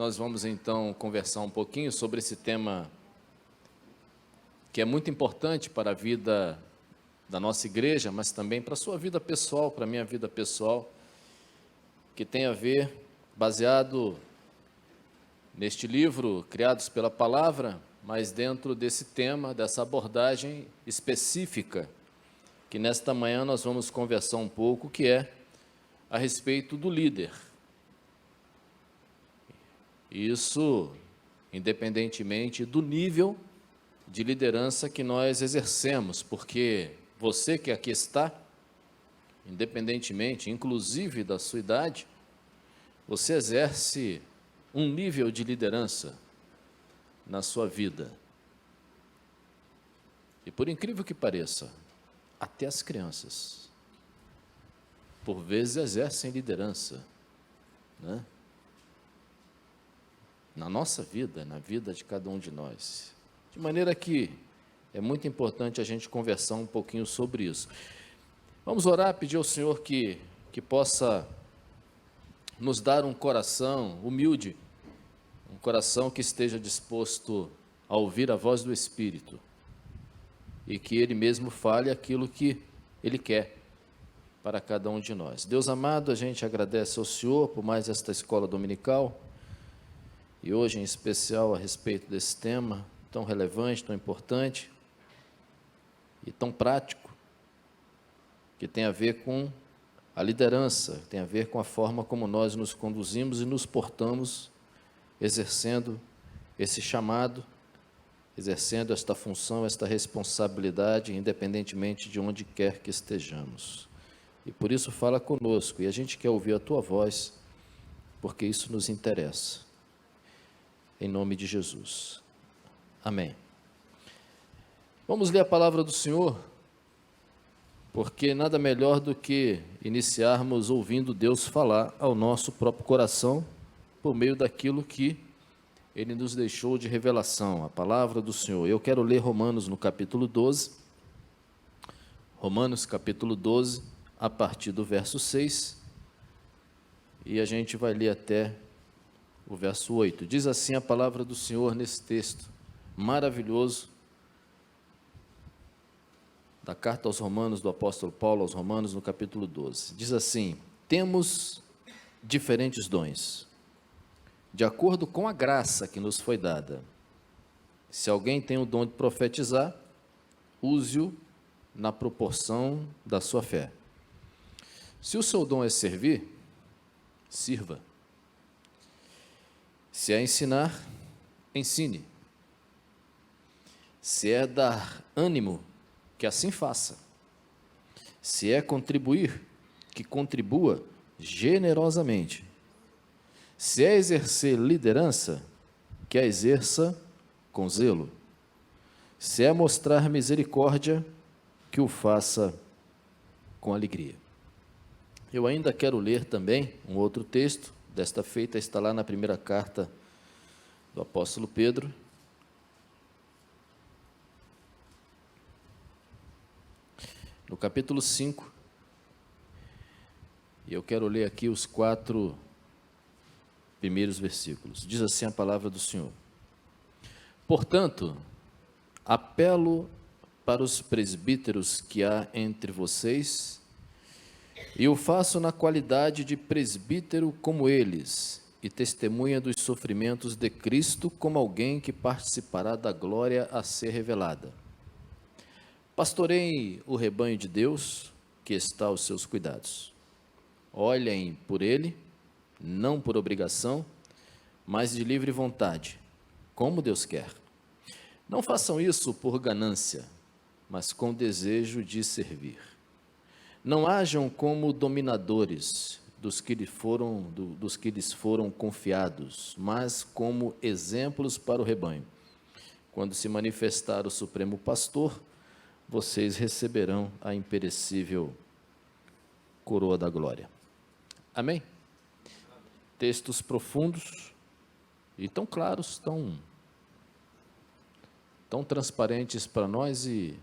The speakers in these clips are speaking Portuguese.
nós vamos então conversar um pouquinho sobre esse tema que é muito importante para a vida da nossa igreja, mas também para a sua vida pessoal, para a minha vida pessoal, que tem a ver, baseado neste livro, Criados pela Palavra, mas dentro desse tema, dessa abordagem específica, que nesta manhã nós vamos conversar um pouco, que é a respeito do líder. Isso, independentemente do nível de liderança que nós exercemos, porque você que aqui está, independentemente, inclusive da sua idade, você exerce um nível de liderança na sua vida. E por incrível que pareça, até as crianças, por vezes, exercem liderança, né? Na nossa vida, na vida de cada um de nós. De maneira que é muito importante a gente conversar um pouquinho sobre isso. Vamos orar, pedir ao Senhor que possa nos dar um coração humilde, um coração que esteja disposto a ouvir a voz do Espírito e que Ele mesmo fale aquilo que Ele quer para cada um de nós. Deus amado, a gente agradece ao Senhor por mais esta escola dominical e hoje em especial a respeito desse tema tão relevante, tão importante e tão prático, que tem a ver com a liderança, tem a ver com a forma como nós nos conduzimos e nos portamos, exercendo esse chamado, exercendo esta função, esta responsabilidade, independentemente de onde quer que estejamos. E por isso fala conosco, e a gente quer ouvir a Tua voz, porque isso nos interessa. Em nome de Jesus. Amém. Vamos ler a palavra do Senhor, porque nada melhor do que iniciarmos ouvindo Deus falar ao nosso próprio coração, por meio daquilo que Ele nos deixou de revelação, a palavra do Senhor. Eu quero ler Romanos no capítulo 12, Romanos capítulo 12, a partir do verso 6, e a gente vai ler até o verso 8. Diz assim a palavra do Senhor nesse texto maravilhoso da carta aos Romanos, do apóstolo Paulo aos Romanos, no capítulo 12. Diz assim: temos diferentes dons, de acordo com a graça que nos foi dada. Se alguém tem o dom de profetizar, use-o na proporção da sua fé. Se o seu dom é servir, sirva. Se é ensinar, ensine. Se é dar ânimo, que assim faça. Se é contribuir, que contribua generosamente. Se é exercer liderança, que a exerça com zelo. Se é mostrar misericórdia, que o faça com alegria. Eu ainda quero ler também um outro texto, desta feita está lá na primeira carta do apóstolo Pedro, no capítulo 5, e eu quero ler aqui os 4 primeiros versículos. Diz assim a palavra do Senhor: portanto, apelo para os presbíteros que há entre vocês, e o faço na qualidade de presbítero como eles, e testemunha dos sofrimentos de Cristo como alguém que participará da glória a ser revelada. Pastoreiem o rebanho de Deus que está aos seus cuidados. Olhem por ele, não por obrigação, mas de livre vontade, como Deus quer. Não façam isso por ganância, mas com desejo de servir. Não hajam como dominadores dos que lhes foram confiados, mas como exemplos para o rebanho. Quando se manifestar o Supremo Pastor, vocês receberão a imperecível coroa da glória. Amém? Textos profundos e tão claros, tão transparentes para nós e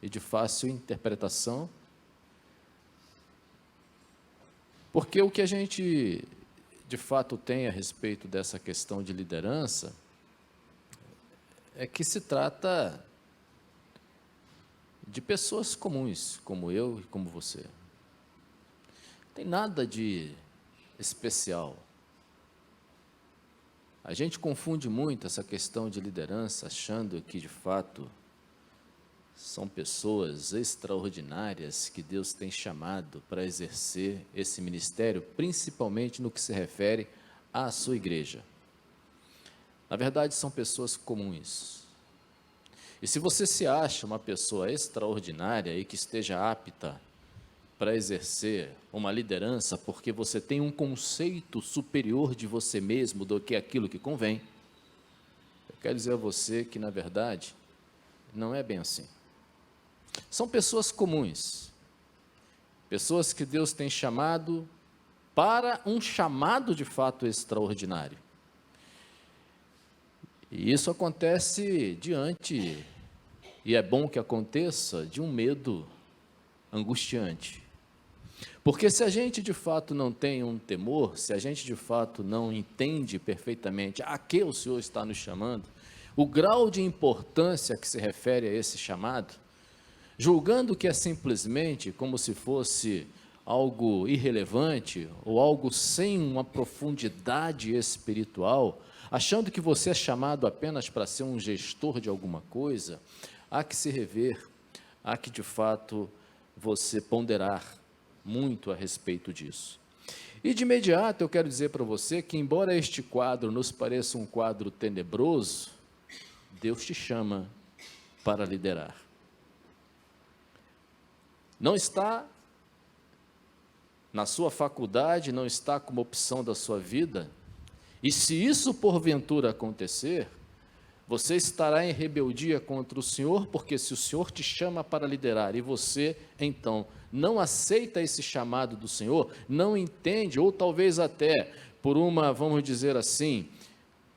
de fácil interpretação, porque o que a gente de fato tem a respeito dessa questão de liderança é que se trata de pessoas comuns, como eu e como você. Não tem nada de especial. A gente confunde muito essa questão de liderança, achando que, de fato, são pessoas extraordinárias que Deus tem chamado para exercer esse ministério, principalmente no que se refere à sua igreja. Na verdade, são pessoas comuns. E se você se acha uma pessoa extraordinária e que esteja apta para exercer uma liderança, porque você tem um conceito superior de você mesmo do que aquilo que convém, eu quero dizer a você que, na verdade, não é bem assim. São pessoas comuns, pessoas que Deus tem chamado para um chamado de fato extraordinário. E isso acontece diante, e é bom que aconteça, de um medo angustiante. Porque se a gente de fato não tem um temor, se a gente de fato não entende perfeitamente a que o Senhor está nos chamando, o grau de importância que se refere a esse chamado, julgando que é simplesmente como se fosse algo irrelevante ou algo sem uma profundidade espiritual, achando que você é chamado apenas para ser um gestor de alguma coisa, há que se rever, há que de fato você ponderar muito a respeito disso. E de imediato eu quero dizer para você que, embora este quadro nos pareça um quadro tenebroso, Deus te chama para liderar. Não está na sua faculdade, não está como opção da sua vida, e se isso porventura acontecer, você estará em rebeldia contra o Senhor, porque se o Senhor te chama para liderar e você, então, não aceita esse chamado do Senhor, não entende, ou talvez até por uma, vamos dizer assim,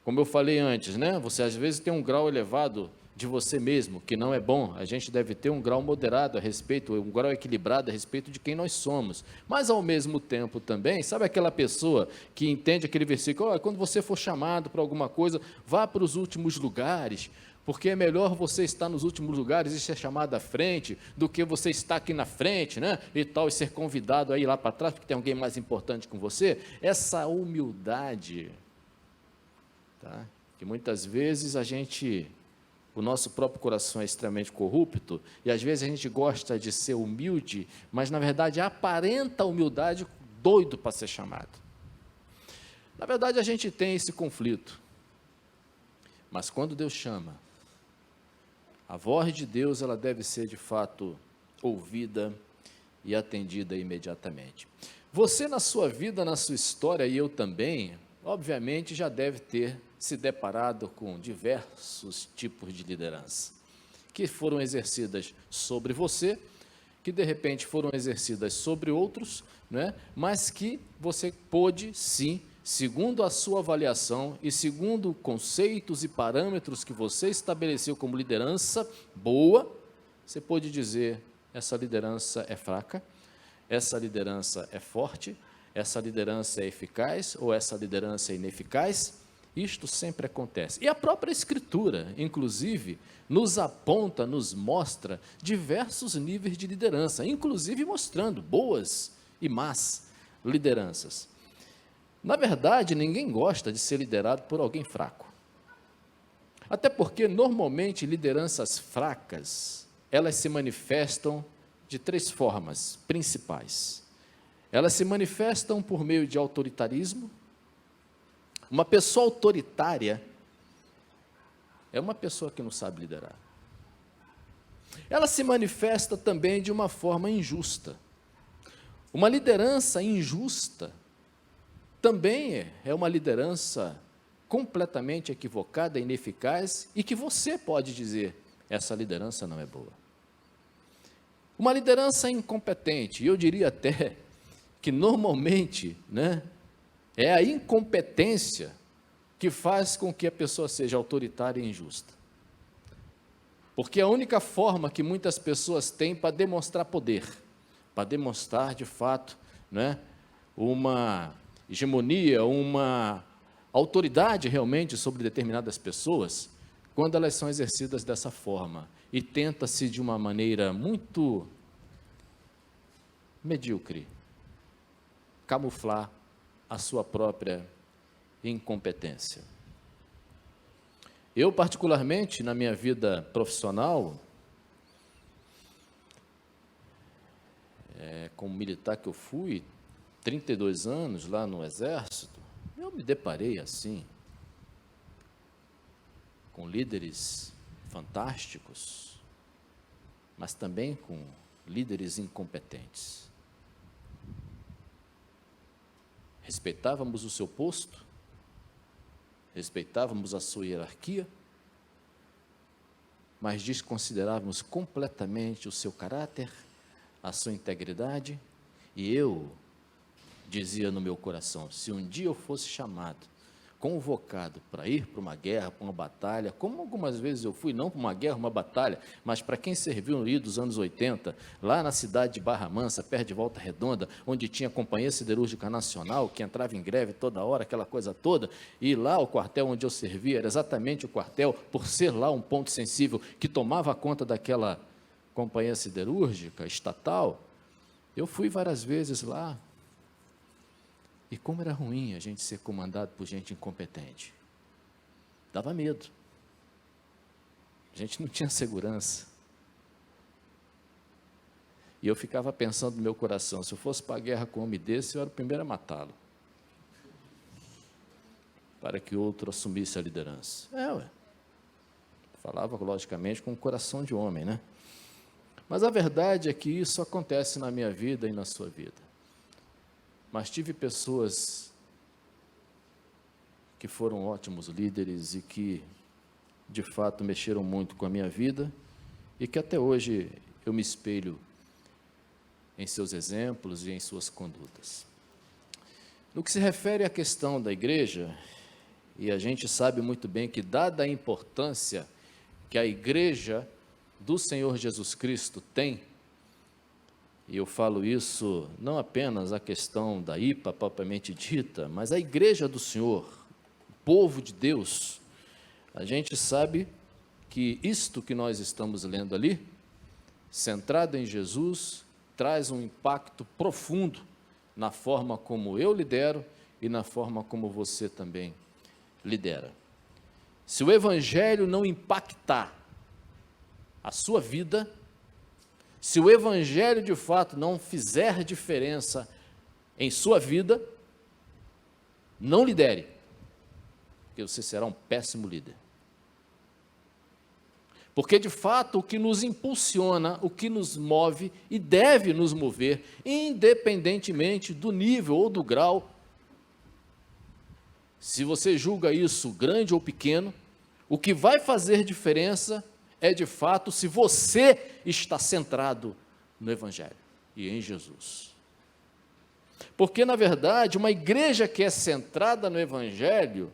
como eu falei antes, né? Você às vezes tem um grau elevado de você mesmo, que não é bom. A gente deve ter um grau moderado a respeito, um grau equilibrado a respeito de quem nós somos. Mas, ao mesmo tempo também, sabe aquela pessoa que entende aquele versículo, quando você for chamado para alguma coisa, vá para os últimos lugares, porque é melhor você estar nos últimos lugares e ser chamado à frente, do que você estar aqui na frente, né, e tal, e ser convidado a ir lá para trás, porque tem alguém mais importante com você. Essa humildade, tá, que muitas vezes o nosso próprio coração é extremamente corrupto, e às vezes a gente gosta de ser humilde, mas na verdade aparenta humildade, doido para ser chamado. Na verdade a gente tem esse conflito, mas quando Deus chama, a voz de Deus ela deve ser de fato ouvida e atendida imediatamente. Você na sua vida, na sua história, e eu também, obviamente já deve ter se deparado com diversos tipos de liderança, que foram exercidas sobre você, que de repente foram exercidas sobre outros, né? Mas que você pôde sim, segundo a sua avaliação e segundo conceitos e parâmetros que você estabeleceu como liderança boa, você pôde dizer, essa liderança é fraca, essa liderança é forte, essa liderança é eficaz ou essa liderança é ineficaz. Isto sempre acontece. E a própria Escritura, inclusive, nos aponta, nos mostra diversos níveis de liderança, inclusive mostrando boas e más lideranças. Na verdade, ninguém gosta de ser liderado por alguém fraco. Até porque, normalmente, lideranças fracas, elas se manifestam de 3 formas principais. Elas se manifestam por meio de autoritarismo. Uma pessoa autoritária é uma pessoa que não sabe liderar. Ela se manifesta também de uma forma injusta. Uma liderança injusta também é uma liderança completamente equivocada, ineficaz, e que você pode dizer, essa liderança não é boa. Uma liderança incompetente, e eu diria até que normalmente, né, é a incompetência que faz com que a pessoa seja autoritária e injusta. Porque a única forma que muitas pessoas têm para demonstrar poder, para demonstrar de fato, né, uma hegemonia, uma autoridade realmente sobre determinadas pessoas, quando elas são exercidas dessa forma. E tenta-se de uma maneira muito medíocre camuflar a sua própria incompetência. Eu, particularmente, na minha vida profissional, como militar que eu fui, 32 anos lá no Exército, eu me deparei assim, com líderes fantásticos, mas também com líderes incompetentes. Respeitávamos o seu posto, respeitávamos a sua hierarquia, mas desconsiderávamos completamente o seu caráter, a sua integridade, e eu dizia no meu coração, se um dia eu fosse chamado, convocado para ir para uma guerra, para uma batalha, como algumas vezes eu fui, não para uma guerra, uma batalha, mas para quem serviu no Rio dos anos 80, lá na cidade de Barra Mansa, perto de Volta Redonda, onde tinha a Companhia Siderúrgica Nacional, que entrava em greve toda hora, aquela coisa toda, e lá o quartel onde eu servia era exatamente o quartel, por ser lá um ponto sensível, que tomava conta daquela Companhia Siderúrgica estatal. Eu fui várias vezes lá, e como era ruim a gente ser comandado por gente incompetente. Dava medo. A gente não tinha segurança. E eu ficava pensando no meu coração, se eu fosse para a guerra com um homem desse, eu era o primeiro a matá-lo. Para que outro assumisse a liderança. Falava, logicamente, com o coração de homem, né? Mas a verdade é que isso acontece na minha vida e na sua vida. Mas tive pessoas que foram ótimos líderes e que, de fato, mexeram muito com a minha vida e que até hoje eu me espelho em seus exemplos e em suas condutas. No que se refere à questão da igreja, e a gente sabe muito bem que, dada a importância que a igreja do Senhor Jesus Cristo tem, e eu falo isso não apenas a questão da IPA propriamente dita, mas a igreja do Senhor, o povo de Deus, a gente sabe que isto que nós estamos lendo ali, centrado em Jesus, traz um impacto profundo na forma como eu lidero e na forma como você também lidera. Se o Evangelho não impactar a sua vida, se o Evangelho de fato não fizer diferença em sua vida, não lidere, porque você será um péssimo líder. Porque de fato o que nos impulsiona, o que nos move e deve nos mover, independentemente do nível ou do grau, se você julga isso grande ou pequeno, o que vai fazer diferença é de fato se você está centrado no Evangelho e em Jesus. Porque, na verdade, uma igreja que é centrada no Evangelho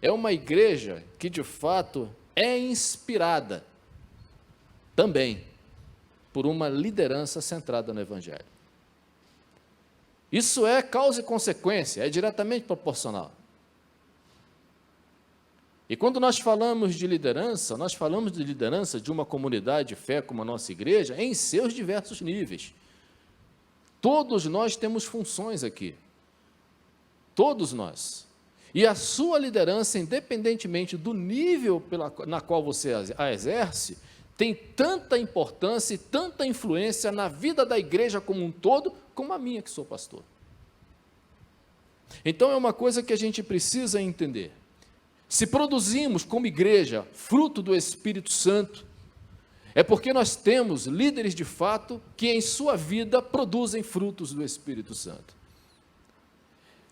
é uma igreja que, de fato, é inspirada também por uma liderança centrada no Evangelho. Isso é causa e consequência, é diretamente proporcional. E quando nós falamos de liderança, nós falamos de liderança de uma comunidade de fé como a nossa igreja, em seus diversos níveis. Todos nós temos funções aqui. Todos nós. E a sua liderança, independentemente do nível na qual você a exerce, tem tanta importância e tanta influência na vida da igreja como um todo, como a minha, que sou pastor. Então, é uma coisa que a gente precisa entender. Se produzimos como igreja fruto do Espírito Santo, é porque nós temos líderes de fato que em sua vida produzem frutos do Espírito Santo.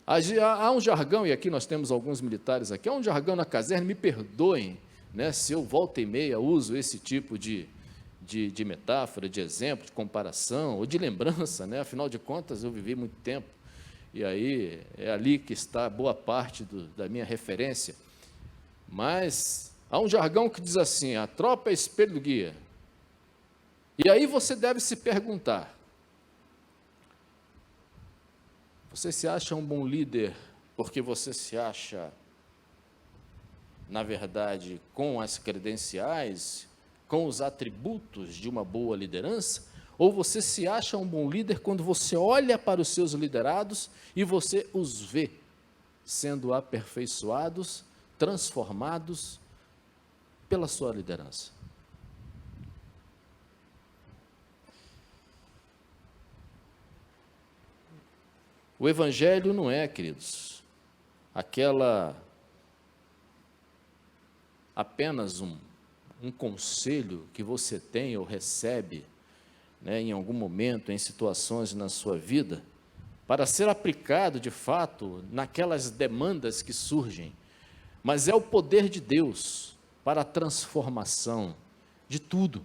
Há um jargão, e aqui nós temos alguns militares aqui, há um jargão na caserna, me perdoem, né, se eu volta e meia uso esse tipo de metáfora, de exemplo, de comparação, ou de lembrança, né, afinal de contas eu vivi muito tempo, e aí é ali que está boa parte da minha referência. Mas há um jargão que diz assim, a tropa é espelho do guia. E aí você deve se perguntar, Você se acha um bom líder porque você se acha, na verdade, com as credenciais, com os atributos de uma boa liderança? Ou você se acha um bom líder quando você olha para os seus liderados e você os vê sendo aperfeiçoados, transformados pela sua liderança? O Evangelho não é, queridos, apenas um conselho que você tem ou recebe, né, em algum momento, em situações na sua vida, para ser aplicado, de fato, naquelas demandas que surgem, mas é o poder de Deus para a transformação de tudo,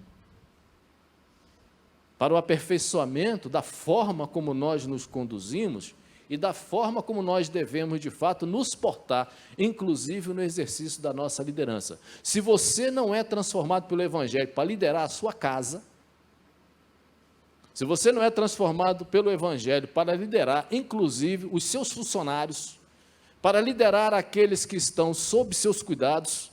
para o aperfeiçoamento da forma como nós nos conduzimos e da forma como nós devemos, de fato, nos portar, inclusive no exercício da nossa liderança. Se você não é transformado pelo Evangelho para liderar a sua casa, se você não é transformado pelo Evangelho para liderar, inclusive, os seus funcionários, para liderar aqueles que estão sob seus cuidados,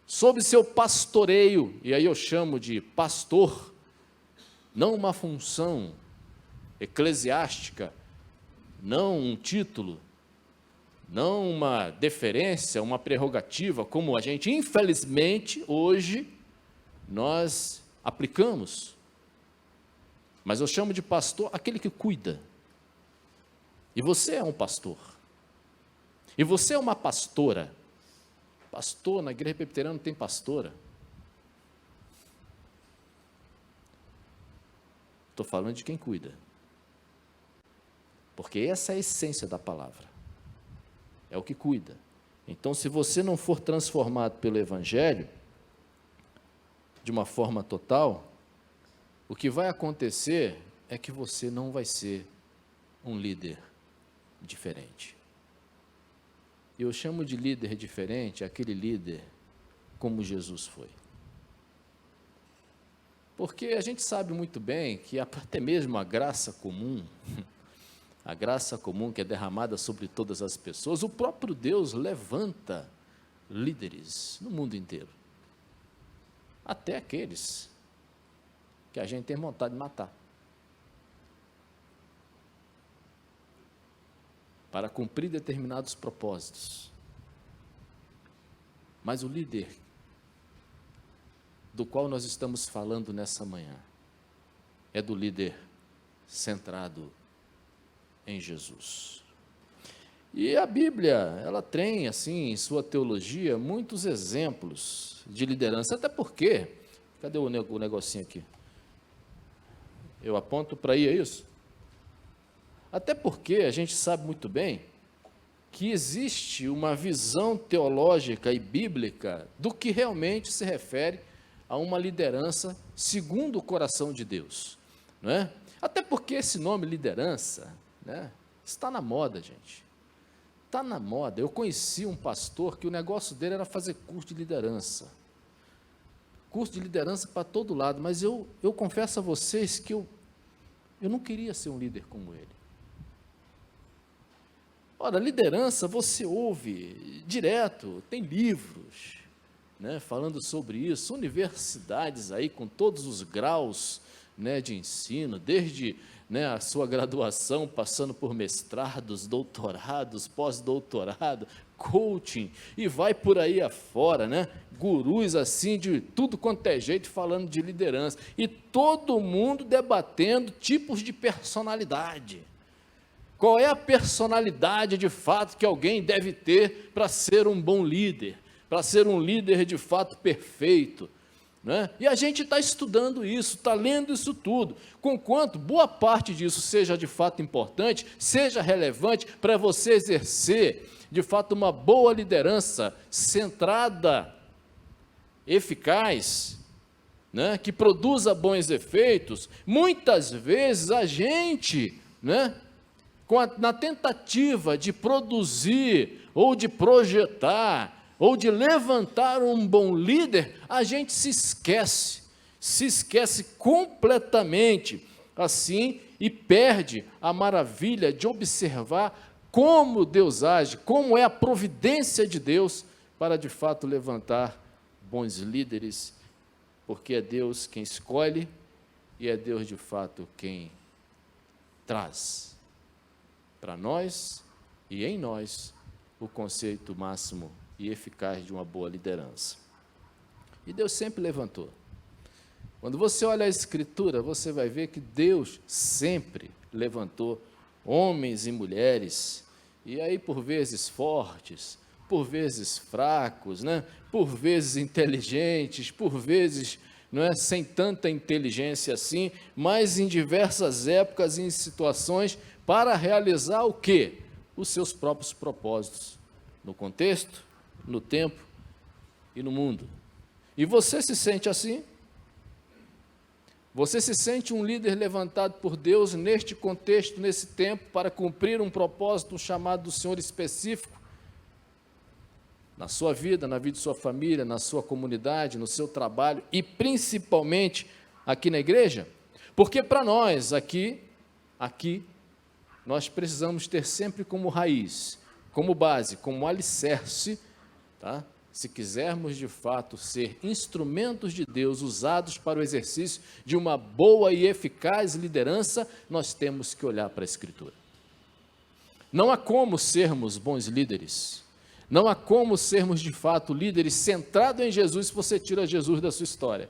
sob seu pastoreio, e aí eu chamo de pastor, não uma função eclesiástica, não um título, não uma deferência, uma prerrogativa, como a gente, infelizmente, hoje, nós aplicamos. Mas eu chamo de pastor aquele que cuida. E você é um pastor. E você é uma pastora. Pastor, na igreja presbiteriana não tem pastora. Estou falando de quem cuida. Porque essa é a essência da palavra. É o que cuida. Então, se você não for transformado pelo Evangelho, de uma forma total, o que vai acontecer é que você não vai ser um líder diferente. Eu chamo de líder diferente aquele líder como Jesus foi. Porque a gente sabe muito bem que até mesmo a graça comum que é derramada sobre todas as pessoas, o próprio Deus levanta líderes no mundo inteiro. Até aqueles que a gente tem vontade de matar. Para cumprir determinados propósitos. Mas o líder do qual nós estamos falando nessa manhã é do líder centrado em Jesus. E a Bíblia, ela tem, assim, em sua teologia, muitos exemplos de liderança, até porque, cadê o negocinho aqui? Eu aponto para aí, é isso? Até porque a gente sabe muito bem que existe uma visão teológica e bíblica do que realmente se refere a uma liderança segundo o coração de Deus, não é? Até porque esse nome liderança, né, está na moda, gente. Está na moda. Eu conheci um pastor que o negócio dele era fazer curso de liderança. Curso de liderança para todo lado, mas eu confesso a vocês que eu não queria ser um líder como ele. Ora, liderança você ouve direto, tem livros, né, falando sobre isso, universidades aí com todos os graus, né, de ensino, desde, né, a sua graduação, passando por mestrados, doutorados, pós-doutorado, coaching, e vai por aí afora, né, gurus assim de tudo quanto é jeito falando de liderança, e todo mundo debatendo tipos de personalidade. Qual é a personalidade de fato que alguém deve ter para ser um bom líder, para ser um líder de fato perfeito, né? E a gente está estudando isso, está lendo isso tudo, conquanto boa parte disso seja de fato importante, seja relevante para você exercer de fato uma boa liderança centrada, eficaz, né? Que produza bons efeitos. Muitas vezes a gente, né, na tentativa de produzir, ou de projetar, ou de levantar um bom líder, a gente se esquece completamente, assim, e perde a maravilha de observar como Deus age, como é a providência de Deus para de fato levantar bons líderes, porque é Deus quem escolhe e é Deus de fato quem traz para nós e em nós o conceito máximo e eficaz de uma boa liderança. E Deus sempre levantou. Quando você olha a Escritura, você vai ver que Deus sempre levantou homens e mulheres, e aí por vezes fortes, por vezes fracos, né? Por vezes inteligentes, por vezes não é, sem tanta inteligência assim, mas em diversas épocas e em situações para realizar o quê? Os seus próprios propósitos, no contexto, no tempo e no mundo. E você se sente assim? Você se sente um líder levantado por Deus neste contexto, nesse tempo, para cumprir um propósito, um chamado do Senhor específico? Na sua vida, na vida de sua família, na sua comunidade, no seu trabalho e principalmente aqui na igreja? Porque para nós aqui, nós precisamos ter sempre como raiz, como base, como alicerce, tá? Se quisermos de fato ser instrumentos de Deus usados para o exercício de uma boa e eficaz liderança, nós temos que olhar para a Escritura. Não há como sermos bons líderes, não há como sermos de fato líderes centrados em Jesus se você tira Jesus da sua história,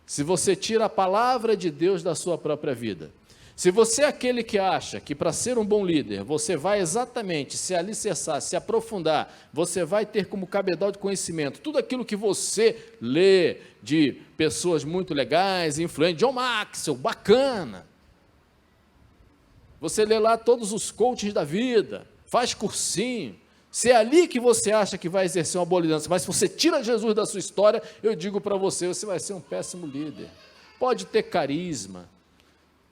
se você tira a palavra de Deus da sua própria vida. Se você é aquele que acha que para ser um bom líder, você vai exatamente se alicerçar, se aprofundar, você vai ter como cabedal de conhecimento tudo aquilo que você lê de pessoas muito legais, influentes, John Maxwell, bacana. Você lê lá todos os coaches da vida, faz cursinho. Se é ali que você acha que vai exercer uma boa liderança, mas se você tira Jesus da sua história, eu digo para você, você vai ser um péssimo líder. Pode ter carisma,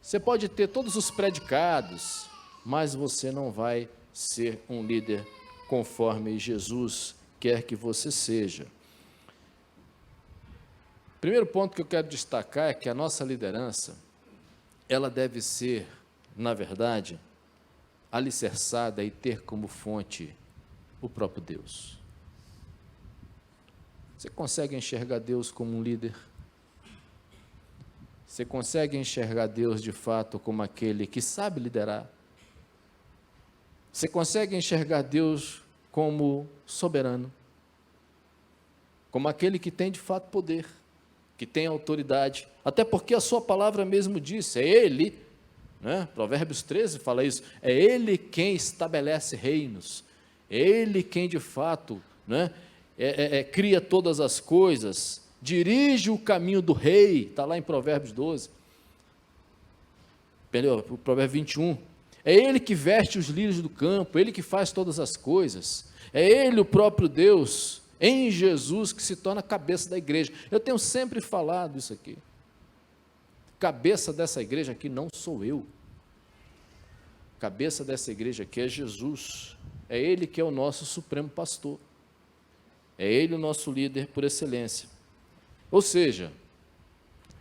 você pode ter todos os predicados, mas você não vai ser um líder conforme Jesus quer que você seja. Primeiro ponto que eu quero destacar é que a nossa liderança, ela deve ser, na verdade, alicerçada e ter como fonte o próprio Deus. Você consegue enxergar Deus como um líder? Você consegue enxergar Deus de fato como aquele que sabe liderar? Você consegue enxergar Deus como soberano? Como aquele que tem de fato poder, que tem autoridade? Até porque a sua palavra mesmo disse, é Ele, né? Provérbios 13 fala isso, é Ele quem estabelece reinos, é Ele quem de fato, né, cria todas as coisas, dirige o caminho do rei, está lá em Provérbios 12, Provérbios 21, é Ele que veste os lírios do campo, Ele que faz todas as coisas, é Ele o próprio Deus, em Jesus, que se torna a cabeça da igreja. Eu tenho sempre falado isso aqui, cabeça dessa igreja aqui não sou eu, cabeça dessa igreja aqui é Jesus, é Ele que é o nosso supremo pastor, é Ele o nosso líder por excelência. Ou seja,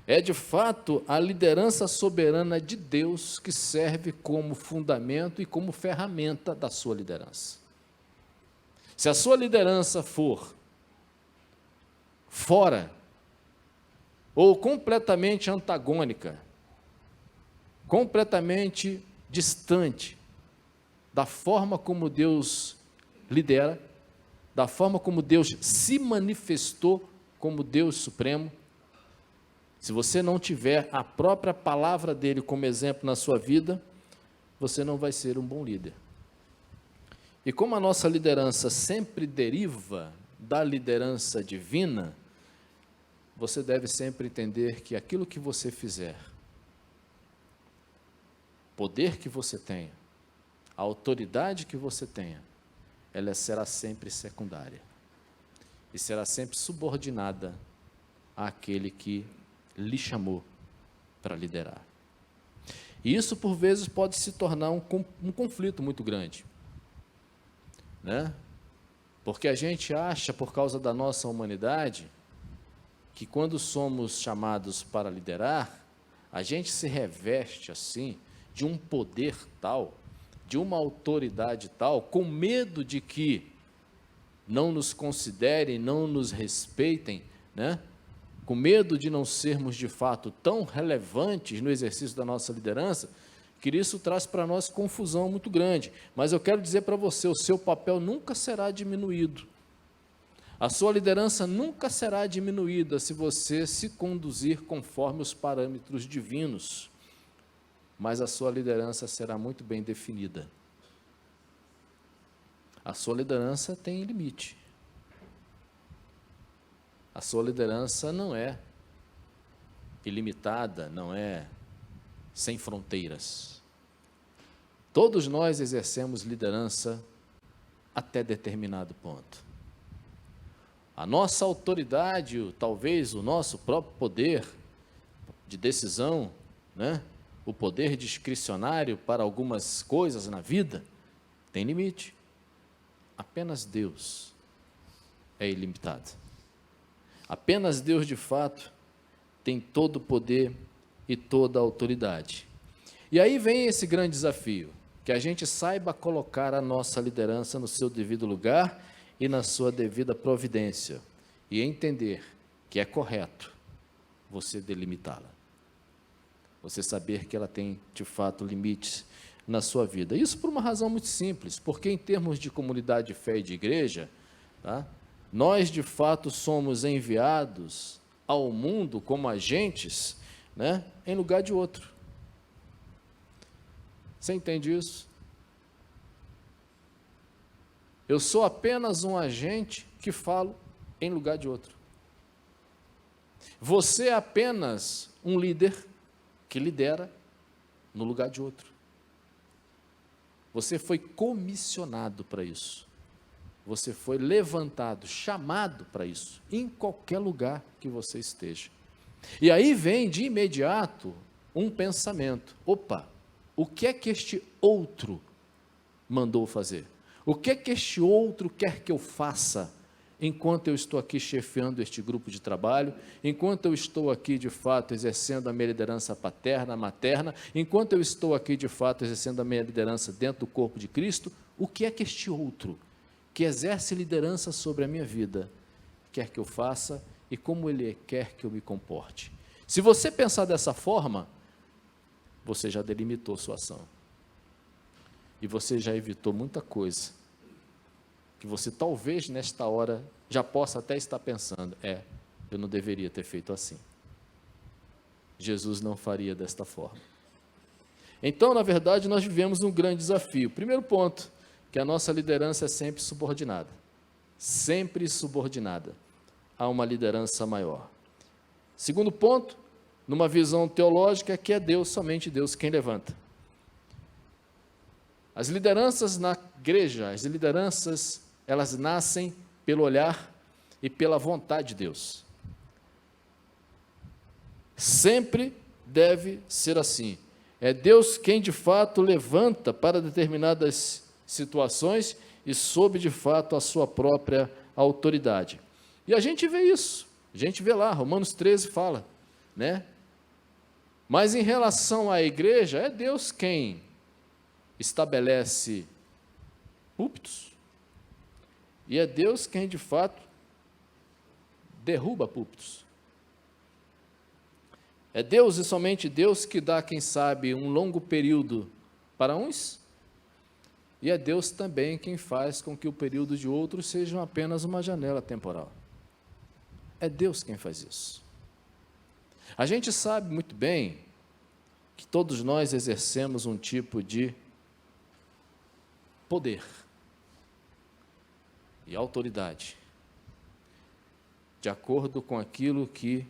é de fato a liderança soberana de Deus que serve como fundamento e como ferramenta da sua liderança. Se a sua liderança for fora ou completamente antagônica, completamente distante da forma como Deus lidera, da forma como Deus se manifestou como Deus supremo, se você não tiver a própria palavra dele como exemplo na sua vida, você não vai ser um bom líder. E como a nossa liderança sempre deriva da liderança divina, você deve sempre entender que aquilo que você fizer, poder que você tenha, a autoridade que você tenha, ela será sempre secundária. E será sempre subordinada àquele que lhe chamou para liderar. E isso, por vezes, pode se tornar um conflito muito grande, né? Porque a gente acha, por causa da nossa humanidade, que quando somos chamados para liderar, a gente se reveste assim de um poder tal, de uma autoridade tal, com medo de que não nos considerem, não nos respeitem, né? Com medo de não sermos de fato tão relevantes no exercício da nossa liderança, que isso traz para nós confusão muito grande. Mas eu quero dizer para você, o seu papel nunca será diminuído. A sua liderança nunca será diminuída se você se conduzir conforme os parâmetros divinos, mas a sua liderança será muito bem definida. A sua liderança tem limite. A sua liderança não é ilimitada, não é sem fronteiras. Todos nós exercemos liderança até determinado ponto. A nossa autoridade, talvez o nosso próprio poder de decisão, né? O poder discricionário para algumas coisas na vida, tem limite. Apenas Deus é ilimitado. Apenas Deus, de fato, tem todo o poder e toda a autoridade. E aí vem esse grande desafio, que a gente saiba colocar a nossa liderança no seu devido lugar e na sua devida providência, e entender que é correto você delimitá-la. Você saber que ela tem, de fato, limites na sua vida. Isso por uma razão muito simples, porque em termos de comunidade de fé e de igreja, tá? Nós, de fato, somos enviados ao mundo como agentes, né, em lugar de outro. Você entende isso? Eu sou apenas um agente que falo em lugar de outro. Você é apenas um líder que lidera no lugar de outro. Você foi comissionado para isso. Você foi levantado, chamado para isso, em qualquer lugar que você esteja. E aí vem de imediato um pensamento: opa, o que é que este outro mandou fazer? O que é que este outro quer que eu faça enquanto eu estou aqui chefiando este grupo de trabalho, enquanto eu estou aqui de fato exercendo a minha liderança paterna, materna, enquanto eu estou aqui de fato exercendo a minha liderança dentro do corpo de Cristo? O que é que este outro que exerce liderança sobre a minha vida quer que eu faça e como ele quer que eu me comporte? Se você pensar dessa forma, você já delimitou sua ação. E você já evitou muita coisa que você talvez nesta hora já possa até estar pensando: eu não deveria ter feito assim. Jesus não faria desta forma. Então, na verdade, nós vivemos um grande desafio. Primeiro ponto, que a nossa liderança é sempre subordinada a uma liderança maior. Segundo ponto, numa visão teológica, que é Deus, somente Deus quem levanta. As lideranças na igreja, elas nascem pelo olhar e pela vontade de Deus. Sempre deve ser assim. É Deus quem de fato levanta para determinadas situações e sob de fato a sua própria autoridade. E a gente vê isso, a gente vê lá, Romanos 13 fala, né? Mas em relação à igreja, é Deus quem estabelece púlpitos, e é Deus quem de fato derruba púlpitos. É Deus e somente Deus que dá, quem sabe, um longo período para uns, e é Deus também quem faz com que o período de outros seja apenas uma janela temporal. É Deus quem faz isso. A gente sabe muito bem que todos nós exercemos um tipo de poder e autoridade, de acordo com aquilo que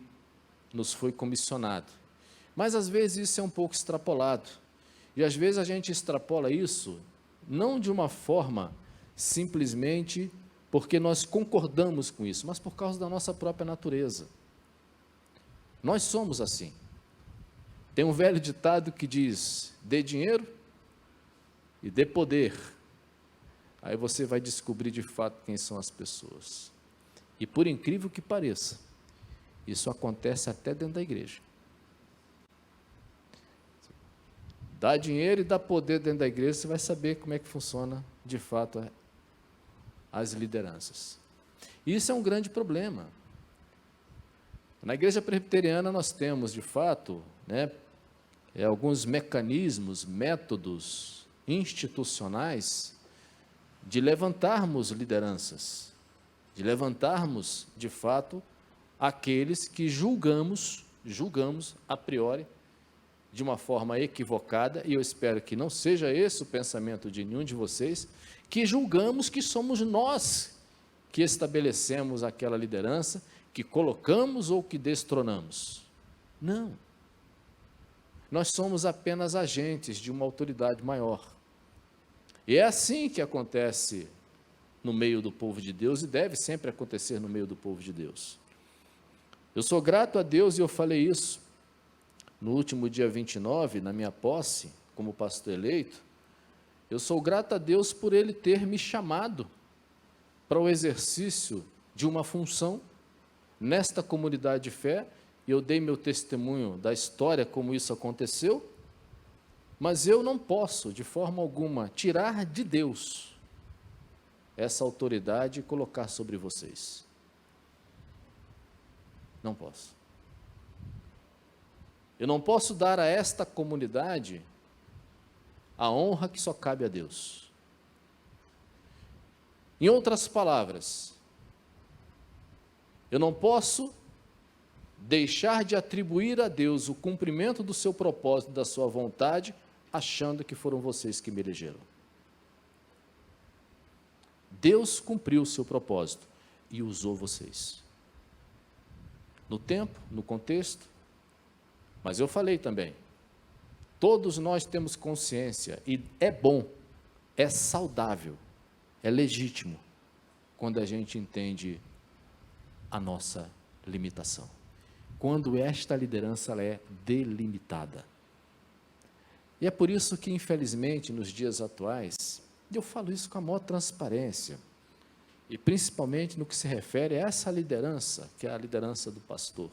nos foi comissionado. Mas às vezes isso é um pouco extrapolado, e às vezes a gente extrapola isso não de uma forma simplesmente porque nós concordamos com isso, mas por causa da nossa própria natureza. Nós somos assim. Tem um velho ditado que diz: dê dinheiro e dê poder. Aí você vai descobrir de fato quem são as pessoas. E por incrível que pareça, isso acontece até dentro da igreja. dá dinheiro e dá poder dentro da igreja, você vai saber como é que funciona, de fato, as lideranças. Isso é um grande problema. Na igreja presbiteriana nós temos, de fato, alguns mecanismos, métodos institucionais de levantarmos lideranças, de levantarmos, de fato, aqueles que julgamos a priori, de uma forma equivocada, e eu espero que não seja esse o pensamento de nenhum de vocês, que julgamos que somos nós que estabelecemos aquela liderança, que colocamos ou que destronamos. Não. Nós somos apenas agentes de uma autoridade maior. E é assim que acontece no meio do povo de Deus, e deve sempre acontecer no meio do povo de Deus. Eu sou grato a Deus, e eu falei isso no último dia 29, na minha posse, como pastor eleito. Eu sou grato a Deus por Ele ter me chamado para o exercício de uma função nesta comunidade de fé, e eu dei meu testemunho da história como isso aconteceu, mas eu não posso, de forma alguma, tirar de Deus essa autoridade e colocar sobre vocês. Não posso. Eu não posso dar a esta comunidade a honra que só cabe a Deus. Em outras palavras, eu não posso deixar de atribuir a Deus o cumprimento do seu propósito, da sua vontade, achando que foram vocês que me elegeram. Deus cumpriu o seu propósito e usou vocês. No tempo, no contexto, mas eu falei também, todos nós temos consciência, e é bom, é saudável, é legítimo, quando a gente entende a nossa limitação. Quando esta liderança ela é delimitada. E é por isso que, infelizmente, nos dias atuais, eu falo isso com a maior transparência, e principalmente no que se refere a essa liderança, que é a liderança do pastor.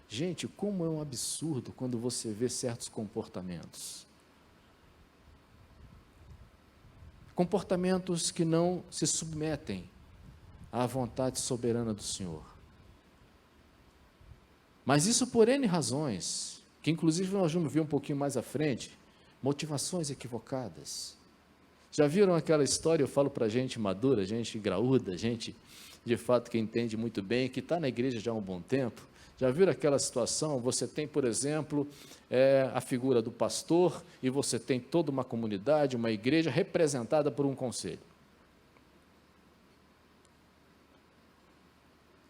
Gente, como é um absurdo quando você vê certos comportamentos. Comportamentos que não se submetem à vontade soberana do Senhor. Mas isso por N razões, que inclusive nós vamos ver um pouquinho mais à frente, motivações equivocadas. Já viram aquela história, eu falo para gente madura, gente graúda, gente de fato que entende muito bem, que está na igreja já há um bom tempo. Já viram aquela situação? Você tem, por exemplo, a figura do pastor, e você tem toda uma comunidade, uma igreja representada por um conselho.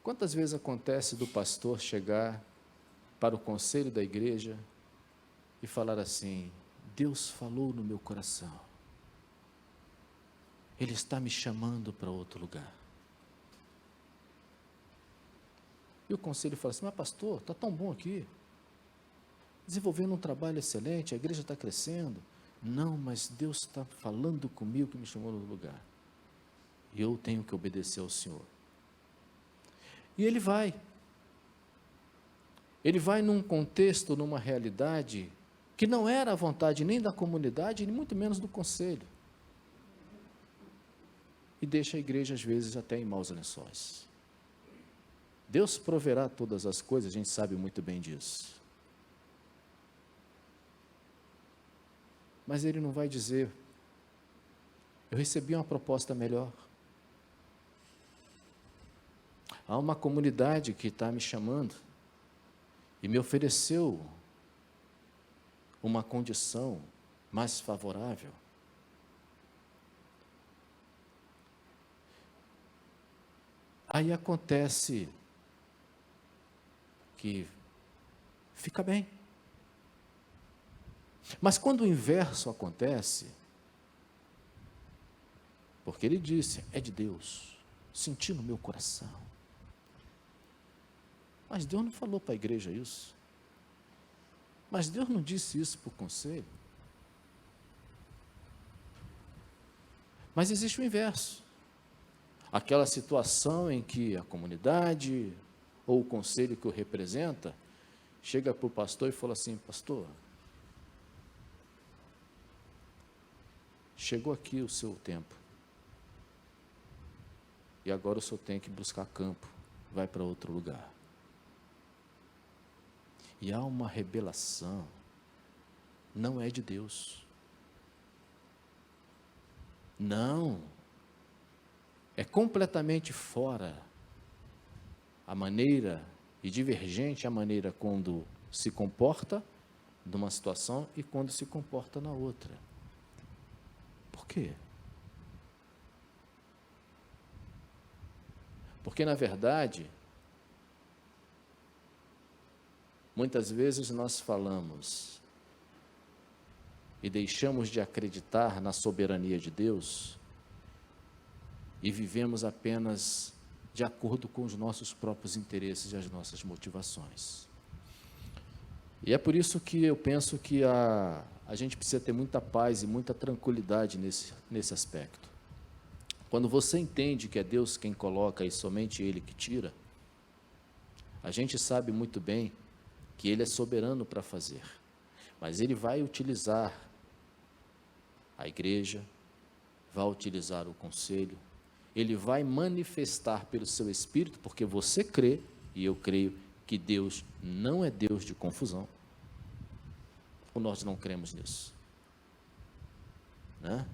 Quantas vezes acontece do pastor chegar para o conselho da igreja e falar assim: Deus falou no meu coração, Ele está me chamando para outro lugar. E o conselho fala assim: mas pastor, está tão bom aqui, desenvolvendo um trabalho excelente, a igreja está crescendo. Não, mas Deus está falando comigo que me chamou no lugar, e eu tenho que obedecer ao Senhor. E ele vai num contexto, numa realidade, que não era a vontade nem da comunidade, nem muito menos do conselho, e deixa a igreja às vezes até em maus lençóis. Deus proverá todas as coisas, a gente sabe muito bem disso. Mas Ele não vai dizer: eu recebi uma proposta melhor. Há uma comunidade que está me chamando e me ofereceu uma condição mais favorável. Aí acontece que fica bem. Mas quando o inverso acontece, porque ele disse: é de Deus, senti no meu coração. Mas Deus não falou para a igreja isso. Mas Deus não disse isso para o conselho. Mas existe o inverso. Aquela situação em que a comunidade ou o conselho que o representa chega para o pastor e fala assim: pastor, chegou aqui o seu tempo. E agora o senhor tem que buscar campo, vai para outro lugar. E há uma rebelação, não é de Deus. Não, é completamente fora a maneira e divergente a maneira quando se comporta numa situação e quando se comporta na outra. Por quê? Porque, na verdade, muitas vezes nós falamos e deixamos de acreditar na soberania de Deus e vivemos apenas de acordo com os nossos próprios interesses e as nossas motivações. E é por isso que eu penso que a gente precisa ter muita paz e muita tranquilidade nesse aspecto. Quando você entende que é Deus quem coloca e somente Ele que tira, a gente sabe muito bem que Ele é soberano para fazer, mas Ele vai utilizar a igreja, vai utilizar o conselho, Ele vai manifestar pelo seu Espírito, porque você crê, e eu creio, que Deus não é Deus de confusão, ou nós não cremos nisso, né?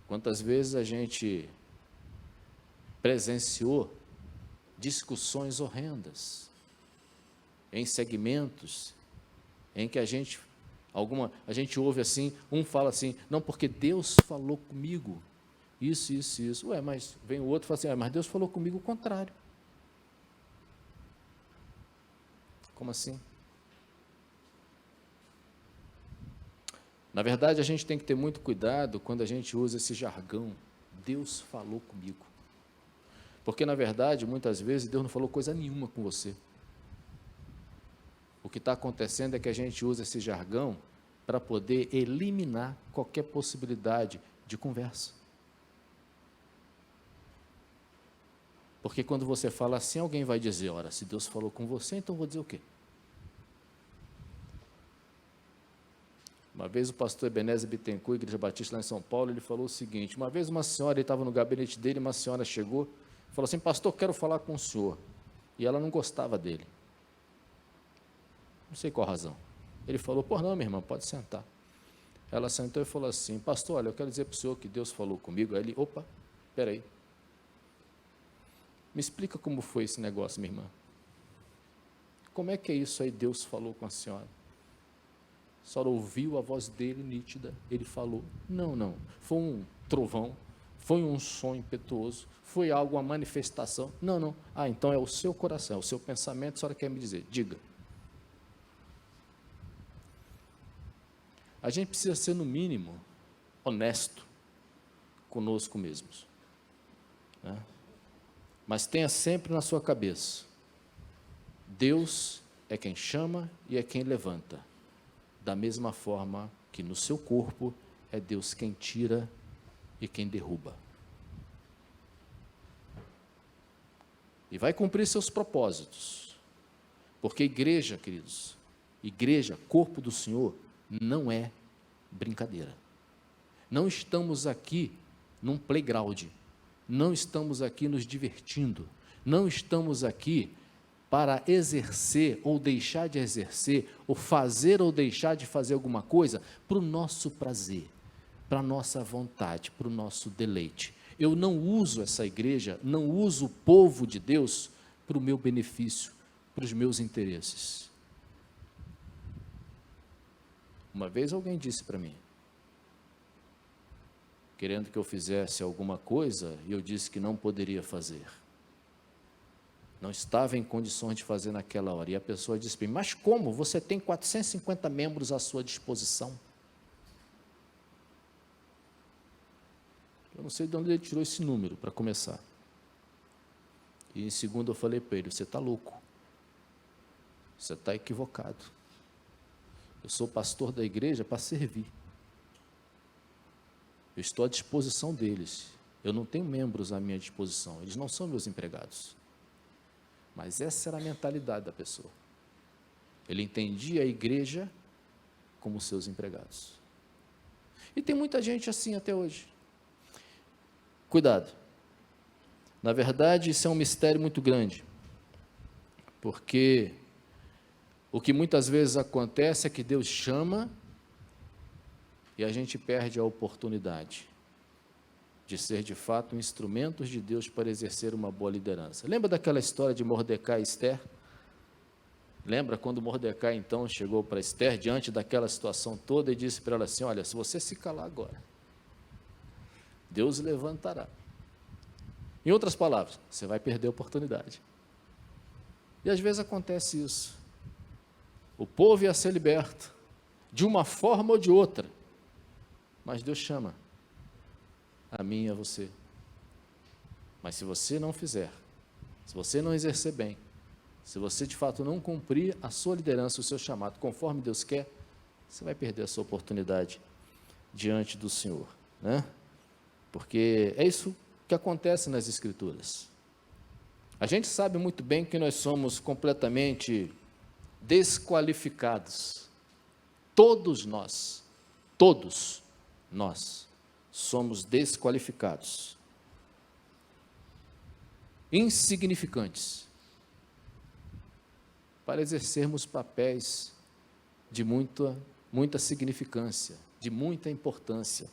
Quantas vezes a gente presenciou discussões horrendas em segmentos em que a gente ouve assim, um fala assim, não, porque Deus falou comigo, isso, ué, mas vem o outro e fala assim, mas Deus falou comigo o contrário. Como assim? Na verdade, a gente tem que ter muito cuidado quando a gente usa esse jargão, Deus falou comigo. Porque, na verdade, muitas vezes, Deus não falou coisa nenhuma com você. O que está acontecendo é que a gente usa esse jargão para poder eliminar qualquer possibilidade de conversa. Porque quando você fala assim, alguém vai dizer, ora, se Deus falou com você, então eu vou dizer o quê? Uma vez o pastor Ebenezer Bittencourt, Igreja Batista lá em São Paulo, ele falou o seguinte, uma vez uma senhora, ele estava no gabinete dele, uma senhora chegou, falou assim, pastor, quero falar com o senhor. E ela não gostava dele. Não sei qual a razão. Ele falou, por não, minha irmã, pode sentar. Ela sentou e falou assim, pastor, olha, eu quero dizer para o senhor que Deus falou comigo. Aí ele, opa, espera aí. Me explica como foi esse negócio, minha irmã. Como é que é isso aí, Deus falou com a senhora? A senhora ouviu a voz dele nítida, ele falou, não, foi um trovão, foi um som impetuoso, foi algo, uma manifestação, não, então é o seu coração, é o seu pensamento, a senhora quer me dizer, diga. A gente precisa ser, no mínimo, honesto conosco mesmos, né? Mas tenha sempre na sua cabeça, Deus é quem chama e é quem levanta, da mesma forma que no seu corpo é Deus quem tira e quem derruba. E vai cumprir seus propósitos, porque igreja, queridos, igreja, corpo do Senhor, não é brincadeira. Não estamos aqui num playground, não estamos aqui nos divertindo, não estamos aqui para exercer ou deixar de exercer, ou fazer ou deixar de fazer alguma coisa para o nosso prazer, para a nossa vontade, para o nosso deleite. Eu não uso essa igreja, não uso o povo de Deus para o meu benefício, para os meus interesses. Uma vez alguém disse para mim, querendo que eu fizesse alguma coisa, e eu disse que não poderia fazer. Não estava em condições de fazer naquela hora. E a pessoa disse para mim, mas como? Você tem 450 membros à sua disposição. Eu não sei de onde ele tirou esse número, para começar. E em segundo eu falei para ele, você está louco. Você está equivocado. Eu sou pastor da igreja para servir. Eu estou à disposição deles. Eu não tenho membros à minha disposição. Eles não são meus empregados. Mas essa era a mentalidade da pessoa. Ele entendia a igreja como seus empregados. E tem muita gente assim até hoje. Cuidado. Na verdade, isso é um mistério muito grande, porque o que muitas vezes acontece é que Deus chama e a gente perde a oportunidade de ser, de fato, instrumentos de Deus para exercer uma boa liderança. Lembra daquela história de Mordecai e Esther? Lembra quando Mordecai, então, chegou para Esther, diante daquela situação toda, e disse para ela assim, olha, se você se calar agora, Deus levantará. Em outras palavras, você vai perder a oportunidade. E às vezes acontece isso. O povo ia ser liberto, de uma forma ou de outra, mas Deus chama a mim e a você. Mas se você não fizer, se você não exercer bem, se você de fato não cumprir a sua liderança, o seu chamado, conforme Deus quer, você vai perder a sua oportunidade diante do Senhor, né? Porque é isso que acontece nas Escrituras. A gente sabe muito bem que nós somos completamente desqualificados. Todos nós somos desqualificados, insignificantes, para exercermos papéis de muita significância, de muita importância,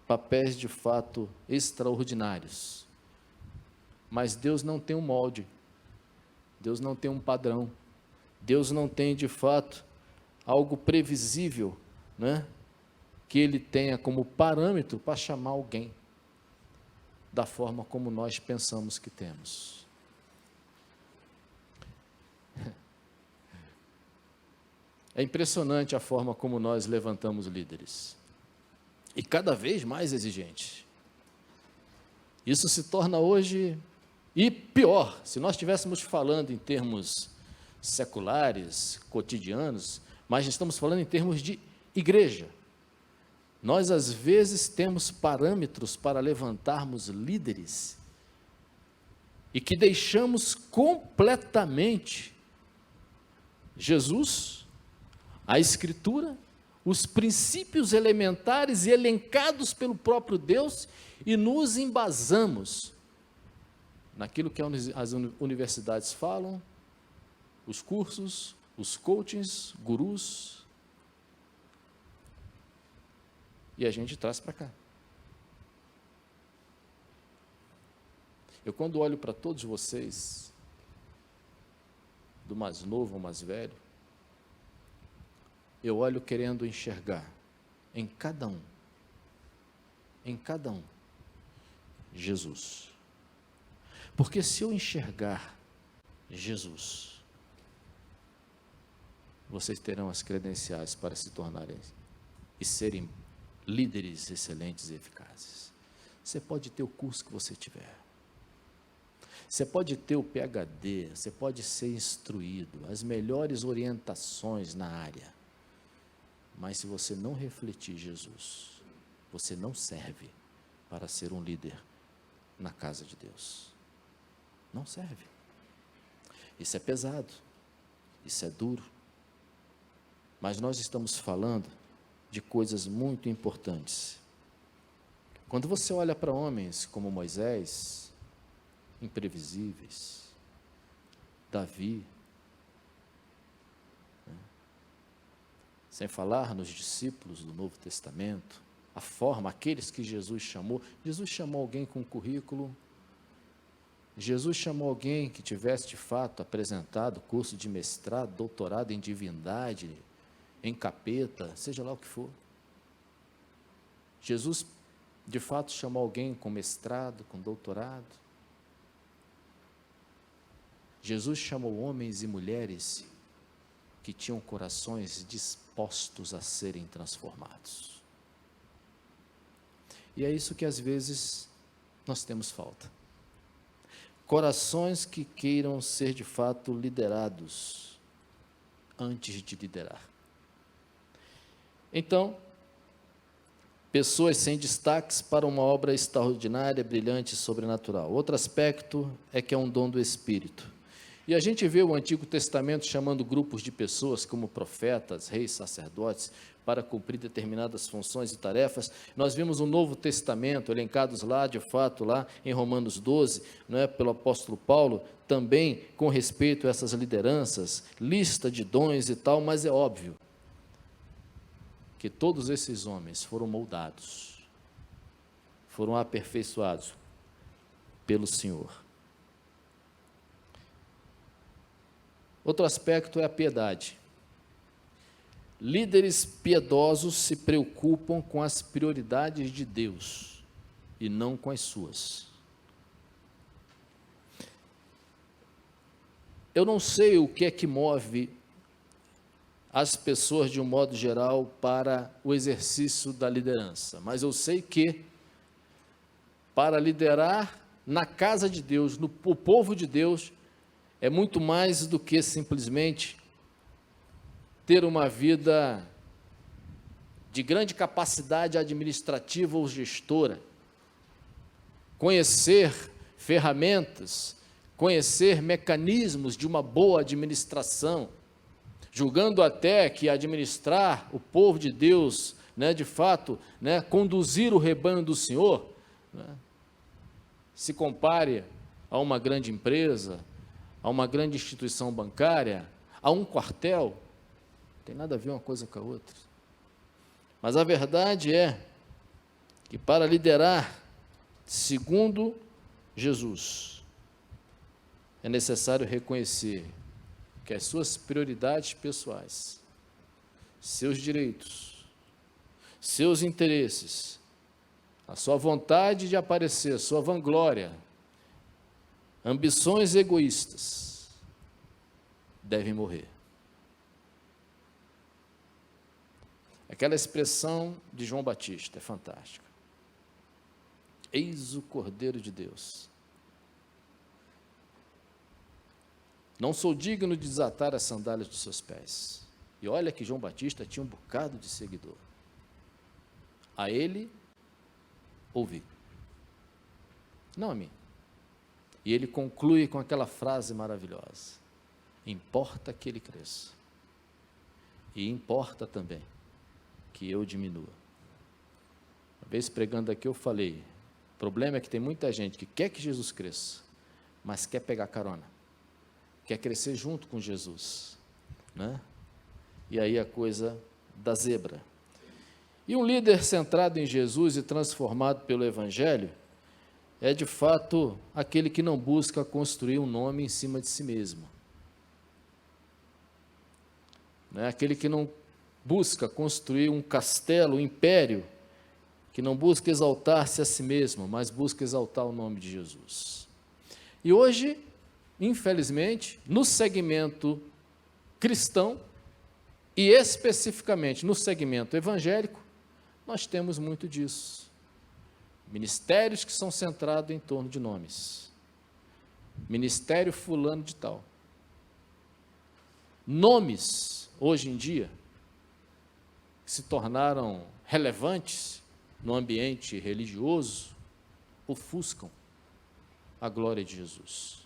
papéis de fato extraordinários. Mas Deus não tem um molde, Deus não tem um padrão, Deus não tem de fato algo previsível, né, que Ele tenha como parâmetro para chamar alguém da forma como nós pensamos que temos. É impressionante a forma como nós levantamos líderes. E cada vez mais exigente. Isso se torna hoje, e pior, se nós estivéssemos falando em termos seculares, cotidianos, mas estamos falando em termos de igreja. Nós, às vezes, temos parâmetros para levantarmos líderes e que deixamos completamente Jesus, a Escritura, os princípios elementares e elencados pelo próprio Deus e nos embasamos naquilo que as universidades falam, os cursos, os coachings, gurus, e a gente traz para cá. Eu, quando olho para todos vocês, do mais novo ao mais velho, eu olho querendo enxergar em cada um, Jesus. Porque se eu enxergar Jesus, vocês terão as credenciais para se tornarem e serem líderes excelentes e eficazes. Você pode ter o curso que você tiver, você pode ter o PhD, você pode ser instruído, as melhores orientações na área, mas se você não refletir Jesus, você não serve para ser um líder na casa de Deus. Não serve. Isso é pesado, isso é duro, mas nós estamos falando de coisas muito importantes. Quando você olha para homens como Moisés, imprevisíveis, Davi, sem falar nos discípulos do Novo Testamento, a forma, aqueles que Jesus chamou alguém com currículo, Jesus chamou alguém que tivesse de fato apresentado curso de mestrado, doutorado em divindade, em capeta, seja lá o que for. Jesus, de fato, chamou alguém com mestrado, com doutorado. Jesus chamou homens e mulheres que tinham corações dispostos a serem transformados. E é isso que às vezes nós temos falta. Corações que queiram ser de fato liderados antes de liderar. Então, pessoas sem destaques para uma obra extraordinária, brilhante e sobrenatural. Outro aspecto é que é um dom do Espírito. E a gente vê o Antigo Testamento chamando grupos de pessoas como profetas, reis, sacerdotes, para cumprir determinadas funções e tarefas. Nós vimos o Novo Testamento, elencados lá, de fato, lá em Romanos 12, não é, pelo apóstolo Paulo, também com respeito a essas lideranças, lista de dons e tal, mas é óbvio que todos esses homens foram moldados, foram aperfeiçoados pelo Senhor. Outro aspecto é a piedade. Líderes piedosos se preocupam com as prioridades de Deus e não com as suas. Eu não sei o que é que move as pessoas, de um modo geral, para o exercício da liderança, mas eu sei que, para liderar na casa de Deus, no povo de Deus, é muito mais do que simplesmente ter uma vida de grande capacidade administrativa ou gestora, conhecer ferramentas, conhecer mecanismos de uma boa administração, julgando até que administrar o povo de Deus, né, de fato, né, conduzir o rebanho do Senhor, né, se compare a uma grande empresa, a uma grande instituição bancária, a um quartel. Não tem nada a ver uma coisa com a outra. Mas a verdade é que para liderar segundo Jesus, é necessário reconhecer que as suas prioridades pessoais, seus direitos, seus interesses, a sua vontade de aparecer, a sua vanglória, ambições egoístas, devem morrer. Aquela expressão de João Batista é fantástica. Eis o Cordeiro de Deus. Não sou digno de desatar as sandálias dos seus pés. E olha que João Batista tinha um bocado de seguidor. A ele ouvi, não a mim. E ele conclui com aquela frase maravilhosa: importa que ele cresça, e importa também que eu diminua. Uma vez pregando aqui eu falei, o problema é que tem muita gente que quer que Jesus cresça, mas quer pegar carona, quer crescer junto com Jesus, né? E aí a coisa dá zebra. E um líder centrado em Jesus e transformado pelo Evangelho é de fato aquele que não busca construir um nome em cima de si mesmo, né? Aquele que não busca construir um castelo, um império, que não busca exaltar-se a si mesmo, mas busca exaltar o nome de Jesus. E hoje, infelizmente, no segmento cristão, e especificamente no segmento evangélico, nós temos muito disso. Ministérios que são centrados em torno de nomes. Ministério fulano de tal. Nomes, hoje em dia, se tornaram relevantes no ambiente religioso, ofuscam a glória de Jesus.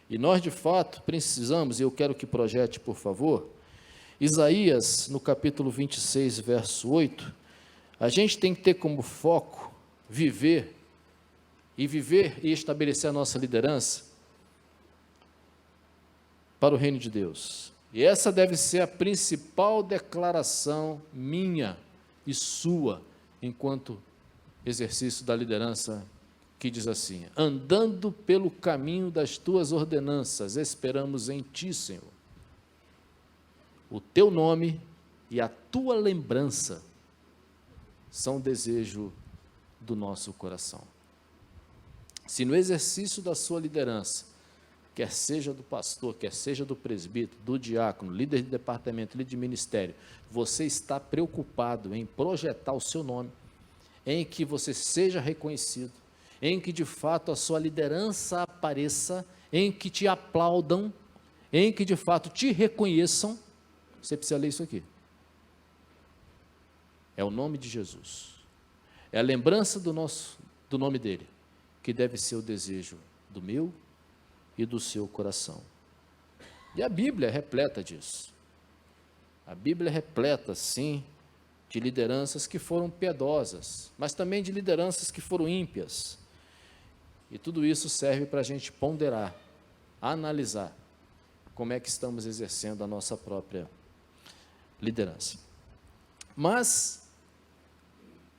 E nós, de fato, precisamos, e eu quero que projete, por favor, Isaías, no capítulo 26, verso 8, a gente tem que ter como foco viver e estabelecer a nossa liderança para o reino de Deus. E essa deve ser a principal declaração minha e sua, enquanto exercício da liderança, que diz assim: andando pelo caminho das tuas ordenanças, esperamos em ti, Senhor. O teu nome e a tua lembrança são o desejo do nosso coração. Se no exercício da sua liderança, quer seja do pastor, quer seja do presbítero, do diácono, líder de departamento, líder de ministério, você está preocupado em projetar o seu nome, em que você seja reconhecido, em que de fato a sua liderança apareça, em que te aplaudam, em que de fato te reconheçam, você precisa ler isso aqui. É o nome de Jesus. É a lembrança do nome dele, que deve ser o desejo do meu e do seu coração. E a Bíblia é repleta disso. A Bíblia é repleta, sim, de lideranças que foram piedosas, mas também de lideranças que foram ímpias. E tudo isso serve para a gente ponderar, analisar como é que estamos exercendo a nossa própria liderança. Mas,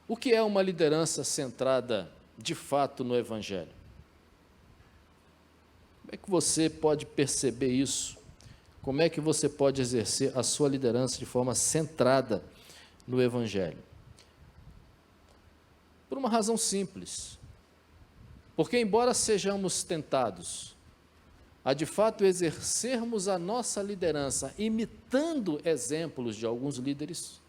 o que é uma liderança centrada, de fato, no Evangelho? Como é que você pode perceber isso? Como é que você pode exercer a sua liderança de forma centrada no Evangelho? Por uma razão simples. Porque, embora sejamos tentados a, de fato, exercermos a nossa liderança imitando exemplos de alguns líderes,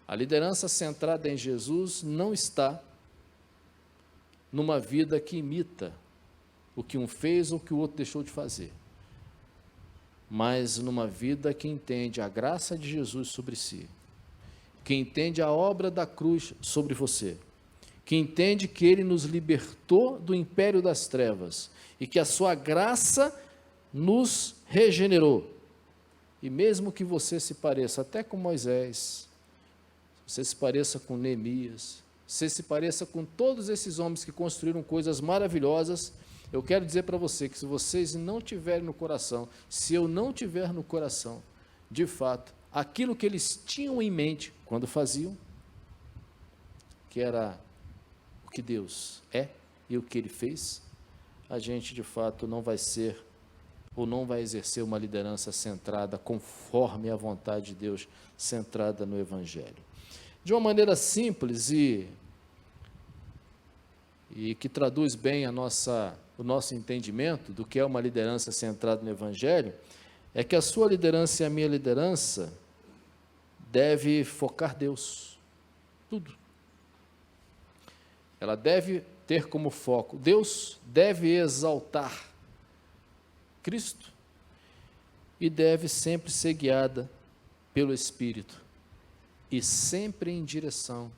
a liderança centrada em Jesus não está numa vida que imita o que um fez ou o que o outro deixou de fazer, mas numa vida que entende a graça de Jesus sobre si, que entende a obra da cruz sobre você, que entende que Ele nos libertou do império das trevas e que a sua graça nos regenerou. E mesmo que você se pareça até com Moisés, você se pareça com Neemias, você se pareça com todos esses homens que construíram coisas maravilhosas, eu quero dizer para você que se vocês não tiverem no coração, se eu não tiver no coração, de fato, aquilo que eles tinham em mente quando faziam, que era o que Deus é e o que Ele fez, a gente de fato não vai ser ou não vai exercer uma liderança centrada conforme a vontade de Deus, centrada no Evangelho. De uma maneira simples e que traduz bem o nosso entendimento do que é uma liderança centrada no Evangelho, é que a sua liderança e a minha liderança deve focar Deus, tudo. Ela deve ter como foco Deus, deve exaltar Cristo e deve sempre ser guiada pelo Espírito e sempre em direção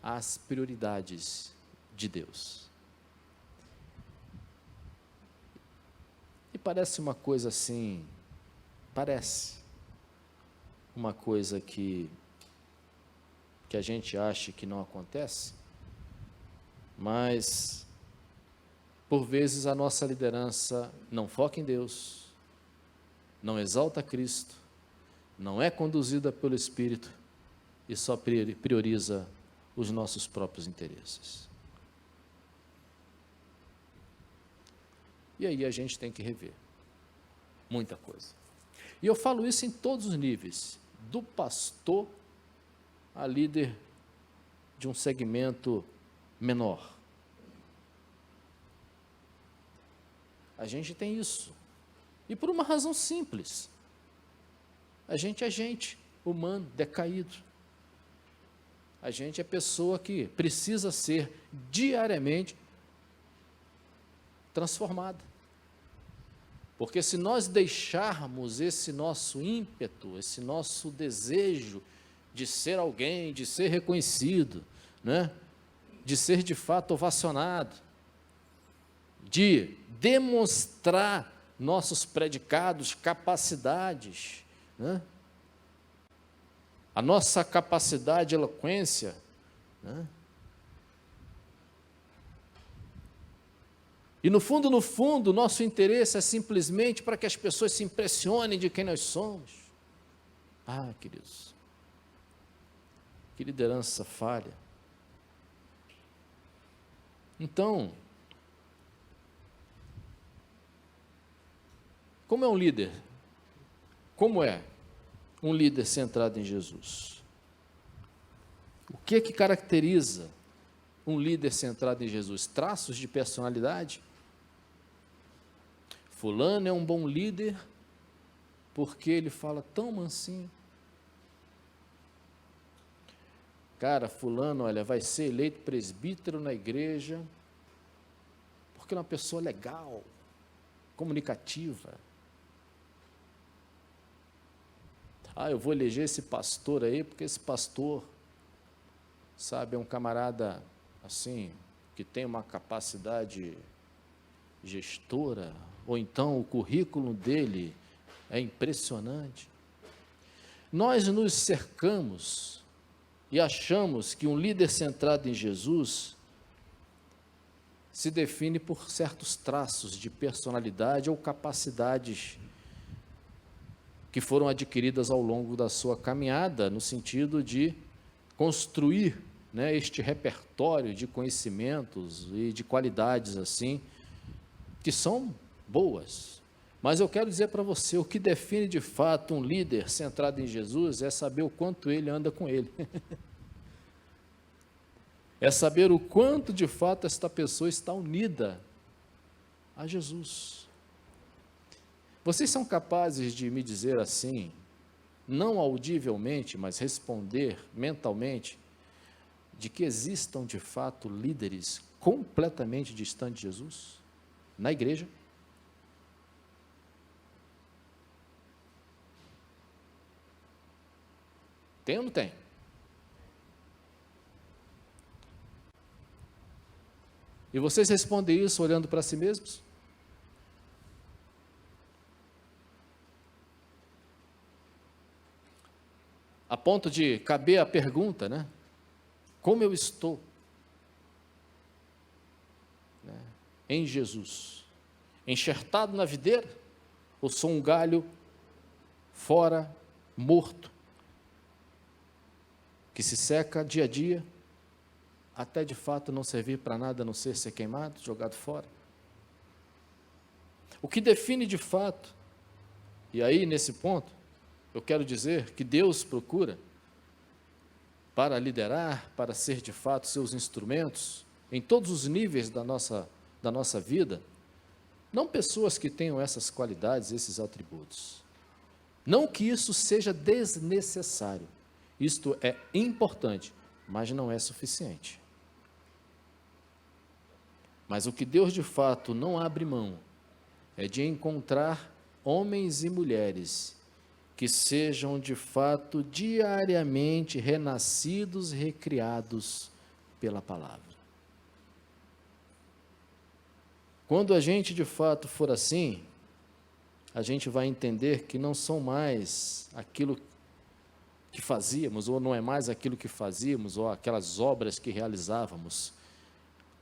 às prioridades de Deus. E parece uma coisa assim, parece uma coisa que a gente acha que não acontece, mas por vezes a nossa liderança não foca em Deus, não exalta Cristo, não é conduzida pelo Espírito e só prioriza os nossos próprios interesses. E aí a gente tem que rever muita coisa. E eu falo isso em todos os níveis, do pastor a líder de um segmento menor. A gente tem isso. E por uma razão simples. A gente é gente humano, decaído. A gente é pessoa que precisa ser diariamente transformada. Porque se nós deixarmos esse nosso ímpeto, esse nosso desejo de ser alguém, de ser reconhecido, né? De ser de fato ovacionado, de demonstrar nossos predicados, capacidades, né? A nossa capacidade de eloquência, né? E no fundo, o nosso interesse é simplesmente para que as pessoas se impressionem de quem nós somos. Ah, queridos, que liderança falha. Então, como é um líder? Como é um líder centrado em Jesus? O que é que caracteriza um líder centrado em Jesus? Traços de personalidade? Fulano é um bom líder porque ele fala tão mansinho. Cara, fulano, olha, vai ser eleito presbítero na igreja porque é uma pessoa legal, comunicativa. Ah, eu vou eleger esse pastor aí porque esse pastor, sabe, é um camarada assim, que tem uma capacidade gestora, ou então o currículo dele é impressionante. Nós nos cercamos e achamos que um líder centrado em Jesus se define por certos traços de personalidade ou capacidades que foram adquiridas ao longo da sua caminhada, no sentido de construir, né, este repertório de conhecimentos e de qualidades assim, que são boas. Mas eu quero dizer para você, o que define de fato um líder centrado em Jesus é saber o quanto ele anda com ele. É saber o quanto de fato esta pessoa está unida a Jesus. Vocês são capazes de me dizer assim, não audivelmente, mas responder mentalmente, de que existam de fato líderes completamente distantes de Jesus na igreja? Tem ou não tem? E vocês respondem isso olhando para si mesmos? A ponto de caber a pergunta, né? Como eu estou, né, em Jesus? Enxertado na videira? Ou sou um galho fora, morto, que se seca dia a dia, até de fato não servir para nada a não ser queimado, jogado fora? O que define de fato, e aí nesse ponto, eu quero dizer que Deus procura, para liderar, para ser de fato seus instrumentos, em todos os níveis da nossa vida, não pessoas que tenham essas qualidades, esses atributos. Não que isso seja desnecessário, isto é importante, mas não é suficiente. Mas o que Deus de fato não abre mão é de encontrar homens e mulheres que sejam de fato diariamente renascidos e recriados pela palavra. Quando a gente de fato for assim, a gente vai entender que não são mais aquilo que fazíamos, ou não é mais aquilo que fazíamos, ou aquelas obras que realizávamos,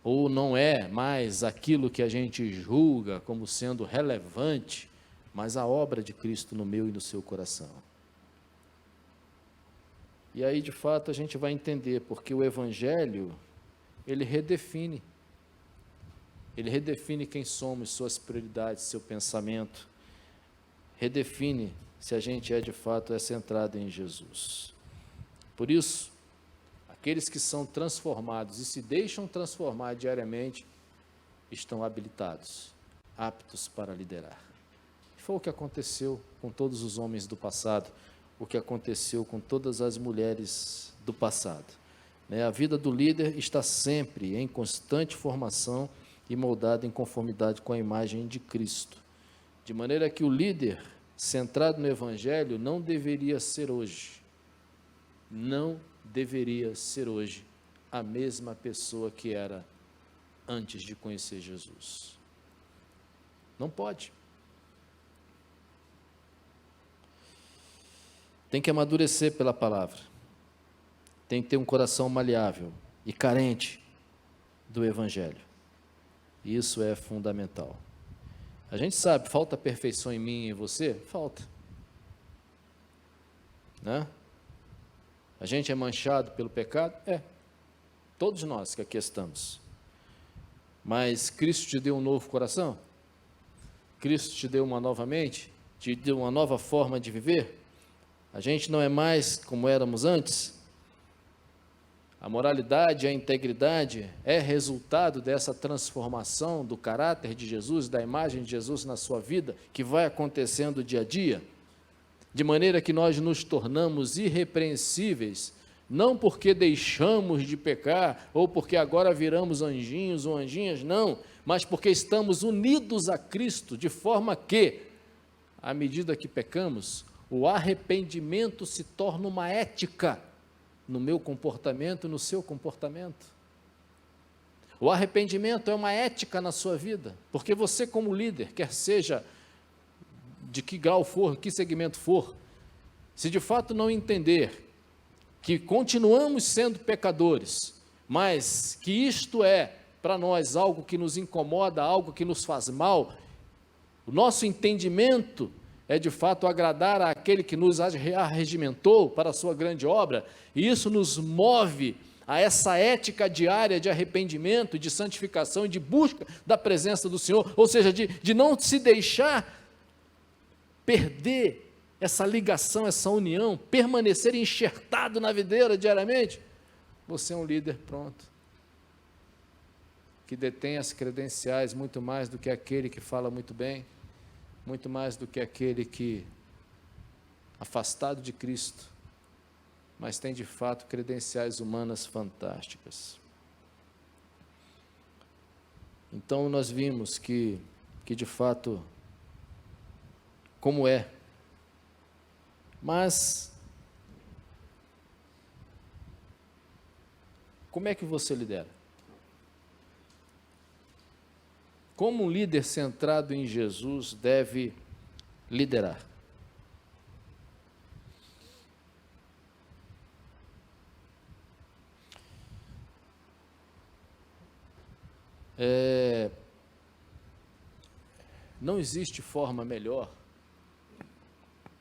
ou não é mais aquilo que a gente julga como sendo relevante, mas a obra de Cristo no meu e no seu coração. E aí, de fato, a gente vai entender, porque o Evangelho, ele redefine quem somos, suas prioridades, seu pensamento, redefine se a gente de fato é centrado em Jesus. Por isso, aqueles que são transformados e se deixam transformar diariamente, estão habilitados, aptos para liderar. Foi o que aconteceu com todos os homens do passado, o que aconteceu com todas as mulheres do passado. A vida do líder está sempre em constante formação e moldada em conformidade com a imagem de Cristo. De maneira que o líder centrado no Evangelho não deveria ser hoje a mesma pessoa que era antes de conhecer Jesus. Não pode. Tem que amadurecer pela palavra, tem que ter um coração maleável e carente do Evangelho. Isso é fundamental. A gente sabe, falta perfeição em mim e em você? Falta. Né? A gente é manchado pelo pecado? É. Todos nós que aqui estamos. Mas Cristo te deu um novo coração? Cristo te deu uma nova mente? Te deu uma nova forma de viver? A gente não é mais como éramos antes? A moralidade, a integridade é resultado dessa transformação do caráter de Jesus, da imagem de Jesus na sua vida, que vai acontecendo dia a dia, de maneira que nós nos tornamos irrepreensíveis, não porque deixamos de pecar, ou porque agora viramos anjinhos ou anjinhas, não, mas porque estamos unidos a Cristo, de forma que, à medida que pecamos, o arrependimento se torna uma ética no meu comportamento e no seu comportamento. O arrependimento é uma ética na sua vida, porque você, como líder, quer seja de que grau for, que segmento for, se de fato não entender que continuamos sendo pecadores, mas que isto é, para nós, algo que nos incomoda, algo que nos faz mal, o nosso entendimento é de fato agradar àquele que nos arregimentou para a sua grande obra, e isso nos move a essa ética diária de arrependimento, de santificação e de busca da presença do Senhor, ou seja, de não se deixar perder essa ligação, essa união, permanecer enxertado na videira diariamente. Você é um líder pronto, que detém as credenciais muito mais do que aquele que fala muito bem, muito mais do que aquele que, afastado de Cristo, mas tem de fato credenciais humanas fantásticas. Então nós vimos que de fato, como é, mas como é que você lidera? Como um líder centrado em Jesus deve liderar? Não existe forma melhor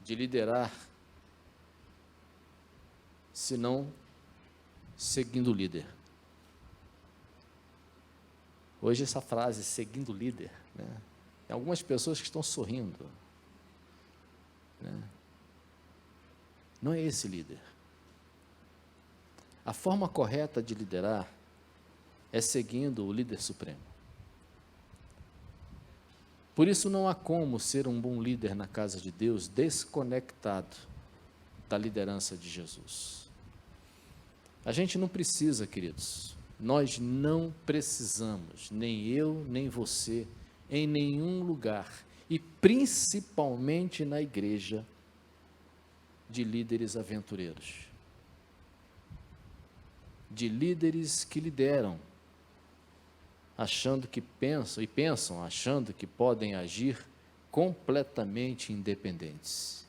de liderar senão seguindo o líder. Hoje essa frase, seguindo o líder, né? Tem algumas pessoas que estão sorrindo, né? Não é esse líder. A forma correta de liderar é seguindo o líder supremo. Por isso não há como ser um bom líder na casa de Deus desconectado da liderança de Jesus. A gente não precisa, queridos, nós não precisamos, nem eu, nem você, em nenhum lugar, e principalmente na igreja, de líderes aventureiros, de líderes que lideram, achando que pensam, achando que podem agir completamente independentes,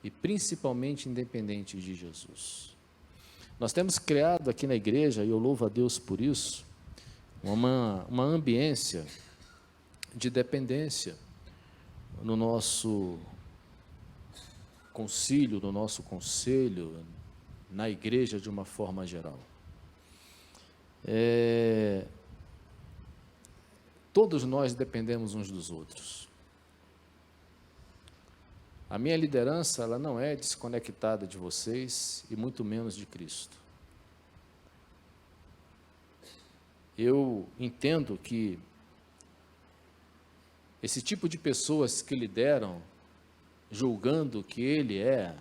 e principalmente independentes de Jesus. Nós temos criado aqui na igreja, e eu louvo a Deus por isso, uma ambiência de dependência no nosso concílio, no nosso conselho, na igreja de uma forma geral. Todos nós dependemos uns dos outros. A minha liderança, ela não é desconectada de vocês e muito menos de Cristo. Eu entendo que esse tipo de pessoas que lideram, julgando que ele é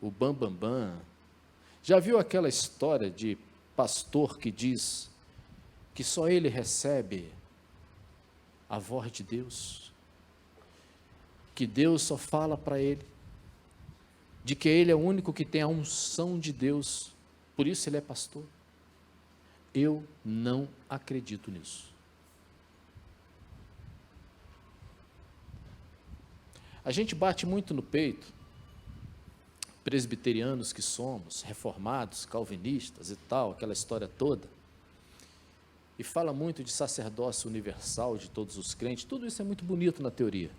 o bambambam, já viu aquela história de pastor que diz que só ele recebe a voz de Deus, que Deus só fala para ele, de que ele é o único que tem a unção de Deus, por isso ele é pastor? Eu não acredito nisso. A gente bate muito no peito, presbiterianos que somos, reformados, calvinistas e tal, aquela história toda, e fala muito de sacerdócio universal de todos os crentes. Tudo isso é muito bonito na teoria,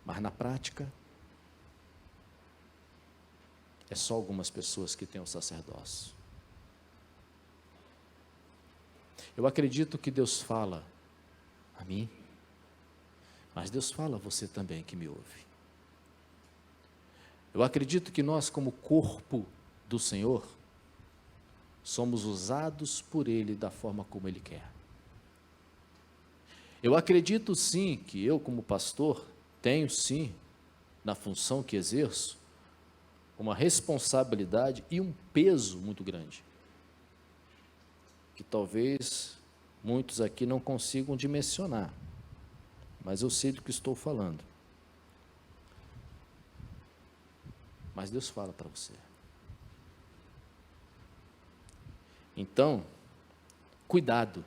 mas na prática é só algumas pessoas que têm o sacerdócio. Eu acredito que Deus fala a mim, mas Deus fala a você também que me ouve. Eu acredito que nós, como corpo do Senhor, somos usados por Ele da forma como Ele quer. Eu acredito sim que eu, como pastor, tenho sim, na função que exerço, uma responsabilidade e um peso muito grande, que talvez muitos aqui não consigam dimensionar, mas eu sei do que estou falando. Mas Deus fala para você. Então, cuidado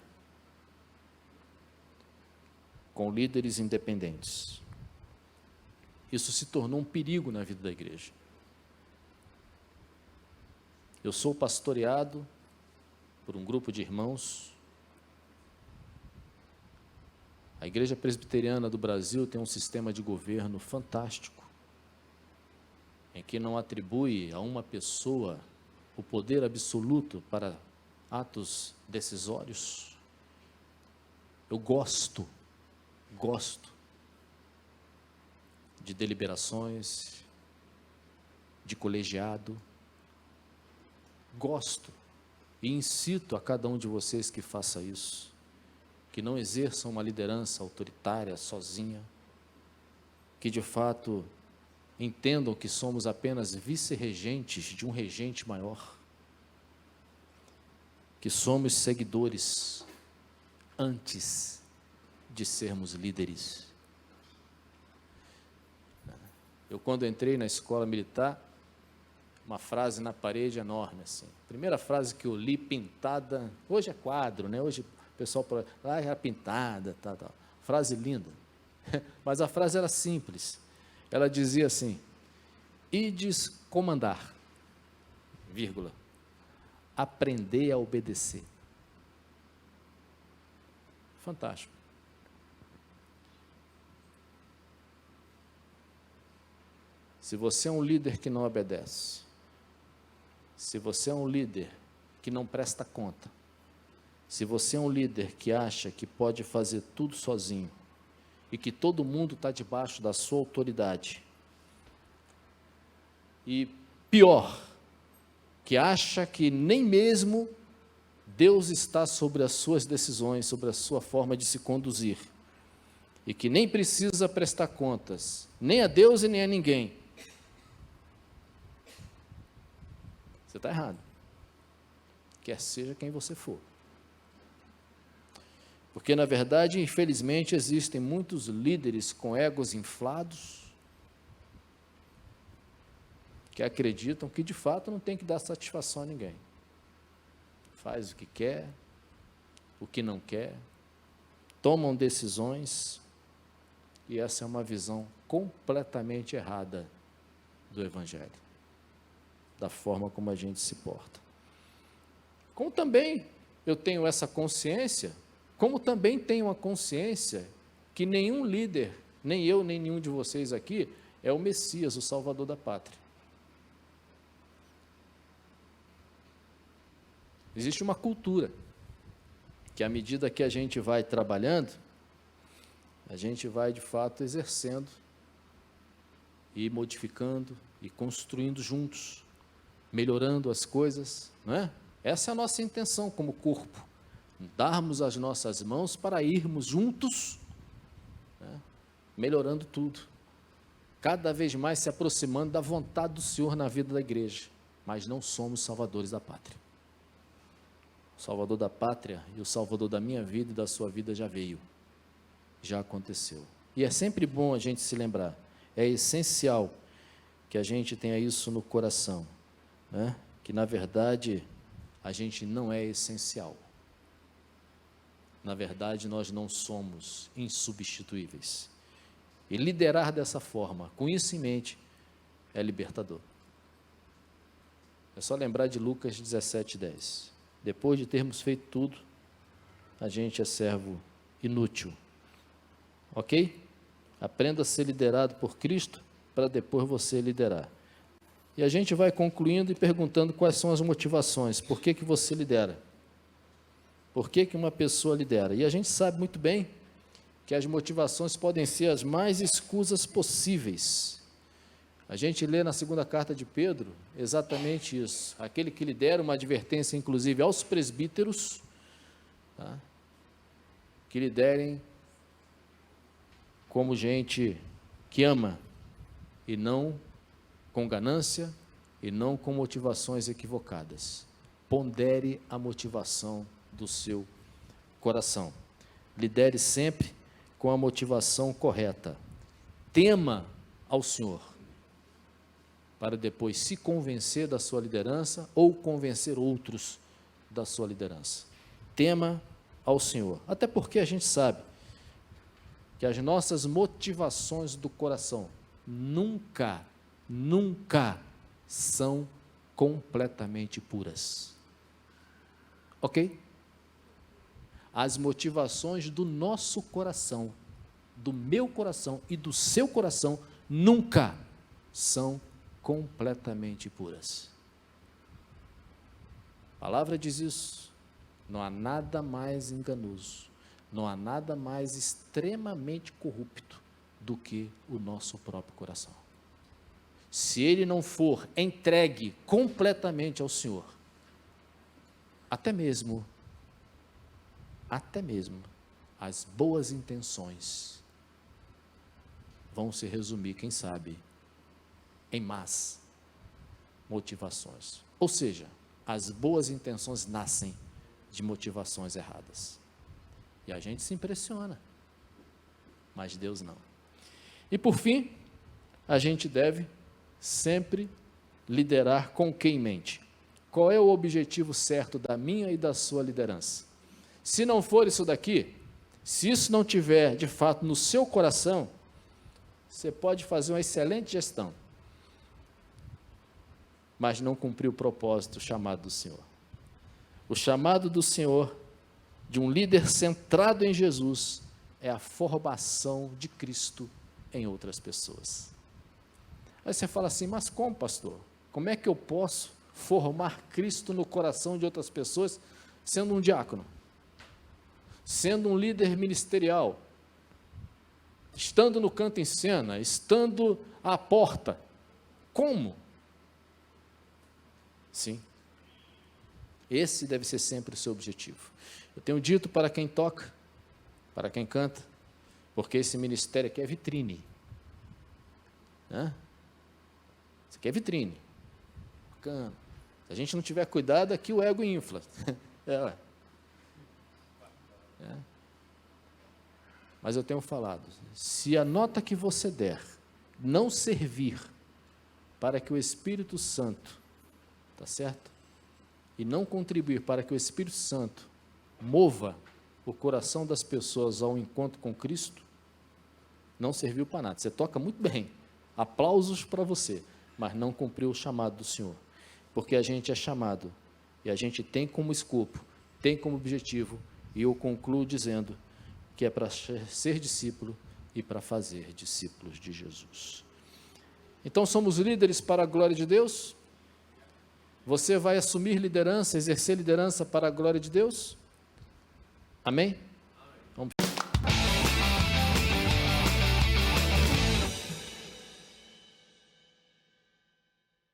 com líderes independentes. Isso se tornou um perigo na vida da igreja. Eu sou pastoreado por um grupo de irmãos. A Igreja Presbiteriana do Brasil tem um sistema de governo fantástico, em que não atribui a uma pessoa o poder absoluto para atos decisórios. Eu gosto de deliberações, de colegiado, gosto e incito a cada um de vocês que faça isso, que não exerçam uma liderança autoritária sozinha, que de fato entendam que somos apenas vice-regentes de um regente maior, que somos seguidores antes de sermos líderes. Eu, quando entrei na escola militar, uma frase na parede enorme, assim. Primeira frase que eu li pintada, hoje é quadro, né? Hoje o pessoal fala, era pintada, tal. Frase linda. Mas a frase era simples. Ela dizia assim: ides comandar, vírgula, aprender a obedecer. Fantástico. Se você é um líder que não obedece, se você é um líder que não presta conta, se você é um líder que acha que pode fazer tudo sozinho e que todo mundo está debaixo da sua autoridade, e pior, que acha que nem mesmo Deus está sobre as suas decisões, sobre a sua forma de se conduzir, e que nem precisa prestar contas, nem a Deus e nem a ninguém, você está errado, quer seja quem você for. Porque, na verdade, infelizmente, existem muitos líderes com egos inflados, que acreditam que, de fato, não tem que dar satisfação a ninguém. Faz o que quer, o que não quer, tomam decisões, e essa é uma visão completamente errada do Evangelho, da forma como a gente se porta. Como também eu tenho essa consciência, como também tenho a consciência que nenhum líder, nem eu, nem nenhum de vocês aqui, é o Messias, o Salvador da pátria. Existe uma cultura que, à medida que a gente vai trabalhando, a gente vai, de fato, exercendo e modificando e construindo juntos, melhorando as coisas, não é? Essa é a nossa intenção como corpo, darmos as nossas mãos para irmos juntos, né, melhorando tudo, cada vez mais se aproximando da vontade do Senhor na vida da igreja, mas não somos salvadores da pátria. O Salvador da pátria e o Salvador da minha vida e da sua vida já veio, já aconteceu. E é sempre bom a gente se lembrar, é essencial que a gente tenha isso no coração, né? Que na verdade a gente não é essencial. Na verdade, nós não somos insubstituíveis. E liderar dessa forma, com isso em mente, é libertador. É só lembrar de Lucas 17:10. Depois de termos feito tudo, a gente é servo inútil. Ok? Aprenda a ser liderado por Cristo, para depois você liderar. E a gente vai concluindo e perguntando quais são as motivações. Por que você lidera? Por que uma pessoa lidera? E a gente sabe muito bem que as motivações podem ser as mais escusas possíveis. A gente lê na segunda carta de Pedro exatamente isso. Aquele que lidera, uma advertência inclusive aos presbíteros, tá? Que liderem como gente que ama, e não com ganância, e não com motivações equivocadas. Pondere a motivação do seu coração. Lidere sempre com a motivação correta. Tema ao Senhor, para depois se convencer da sua liderança ou convencer outros da sua liderança. Tema ao Senhor. Até porque a gente sabe que as nossas motivações do coração nunca são completamente puras. Ok? As motivações do nosso coração, do meu coração e do seu coração, nunca são completamente puras. A palavra diz isso. Não há nada mais enganoso, não há nada mais extremamente corrupto do que o nosso próprio coração. Se ele não for entregue completamente ao Senhor, até mesmo as boas intenções vão se resumir, quem sabe, em más motivações. Ou seja, as boas intenções nascem de motivações erradas. E a gente se impressiona, mas Deus não. E por fim, a gente deve sempre liderar com o que em mente? Qual é o objetivo certo da minha e da sua liderança? Se não for isso daqui, se isso não tiver de fato no seu coração, você pode fazer uma excelente gestão, mas não cumprir o propósito, o chamado do Senhor. O chamado do Senhor, de um líder centrado em Jesus, é a formação de Cristo em outras pessoas. Aí você fala assim, mas como, pastor? Como é que eu posso formar Cristo no coração de outras pessoas, sendo um diácono, sendo um líder ministerial, estando no canto em cena, estando à porta? Como? Sim. Esse deve ser sempre o seu objetivo. Eu tenho dito para quem toca, para quem canta, porque esse ministério aqui é vitrine. Né? Isso aqui é vitrine. Bacana. Se a gente não tiver cuidado, aqui o ego infla. Mas eu tenho falado, se a nota que você der não servir para que o Espírito Santo, tá certo? E não contribuir para que o Espírito Santo mova o coração das pessoas ao encontro com Cristo, não serviu para nada. Você toca muito bem, aplausos para você, mas não cumpriu o chamado do Senhor, porque a gente é chamado, e a gente tem como escopo, tem como objetivo, e eu concluo dizendo que é para ser discípulo e para fazer discípulos de Jesus. Então, somos líderes para a glória de Deus? Você vai assumir liderança, exercer liderança para a glória de Deus? Amém?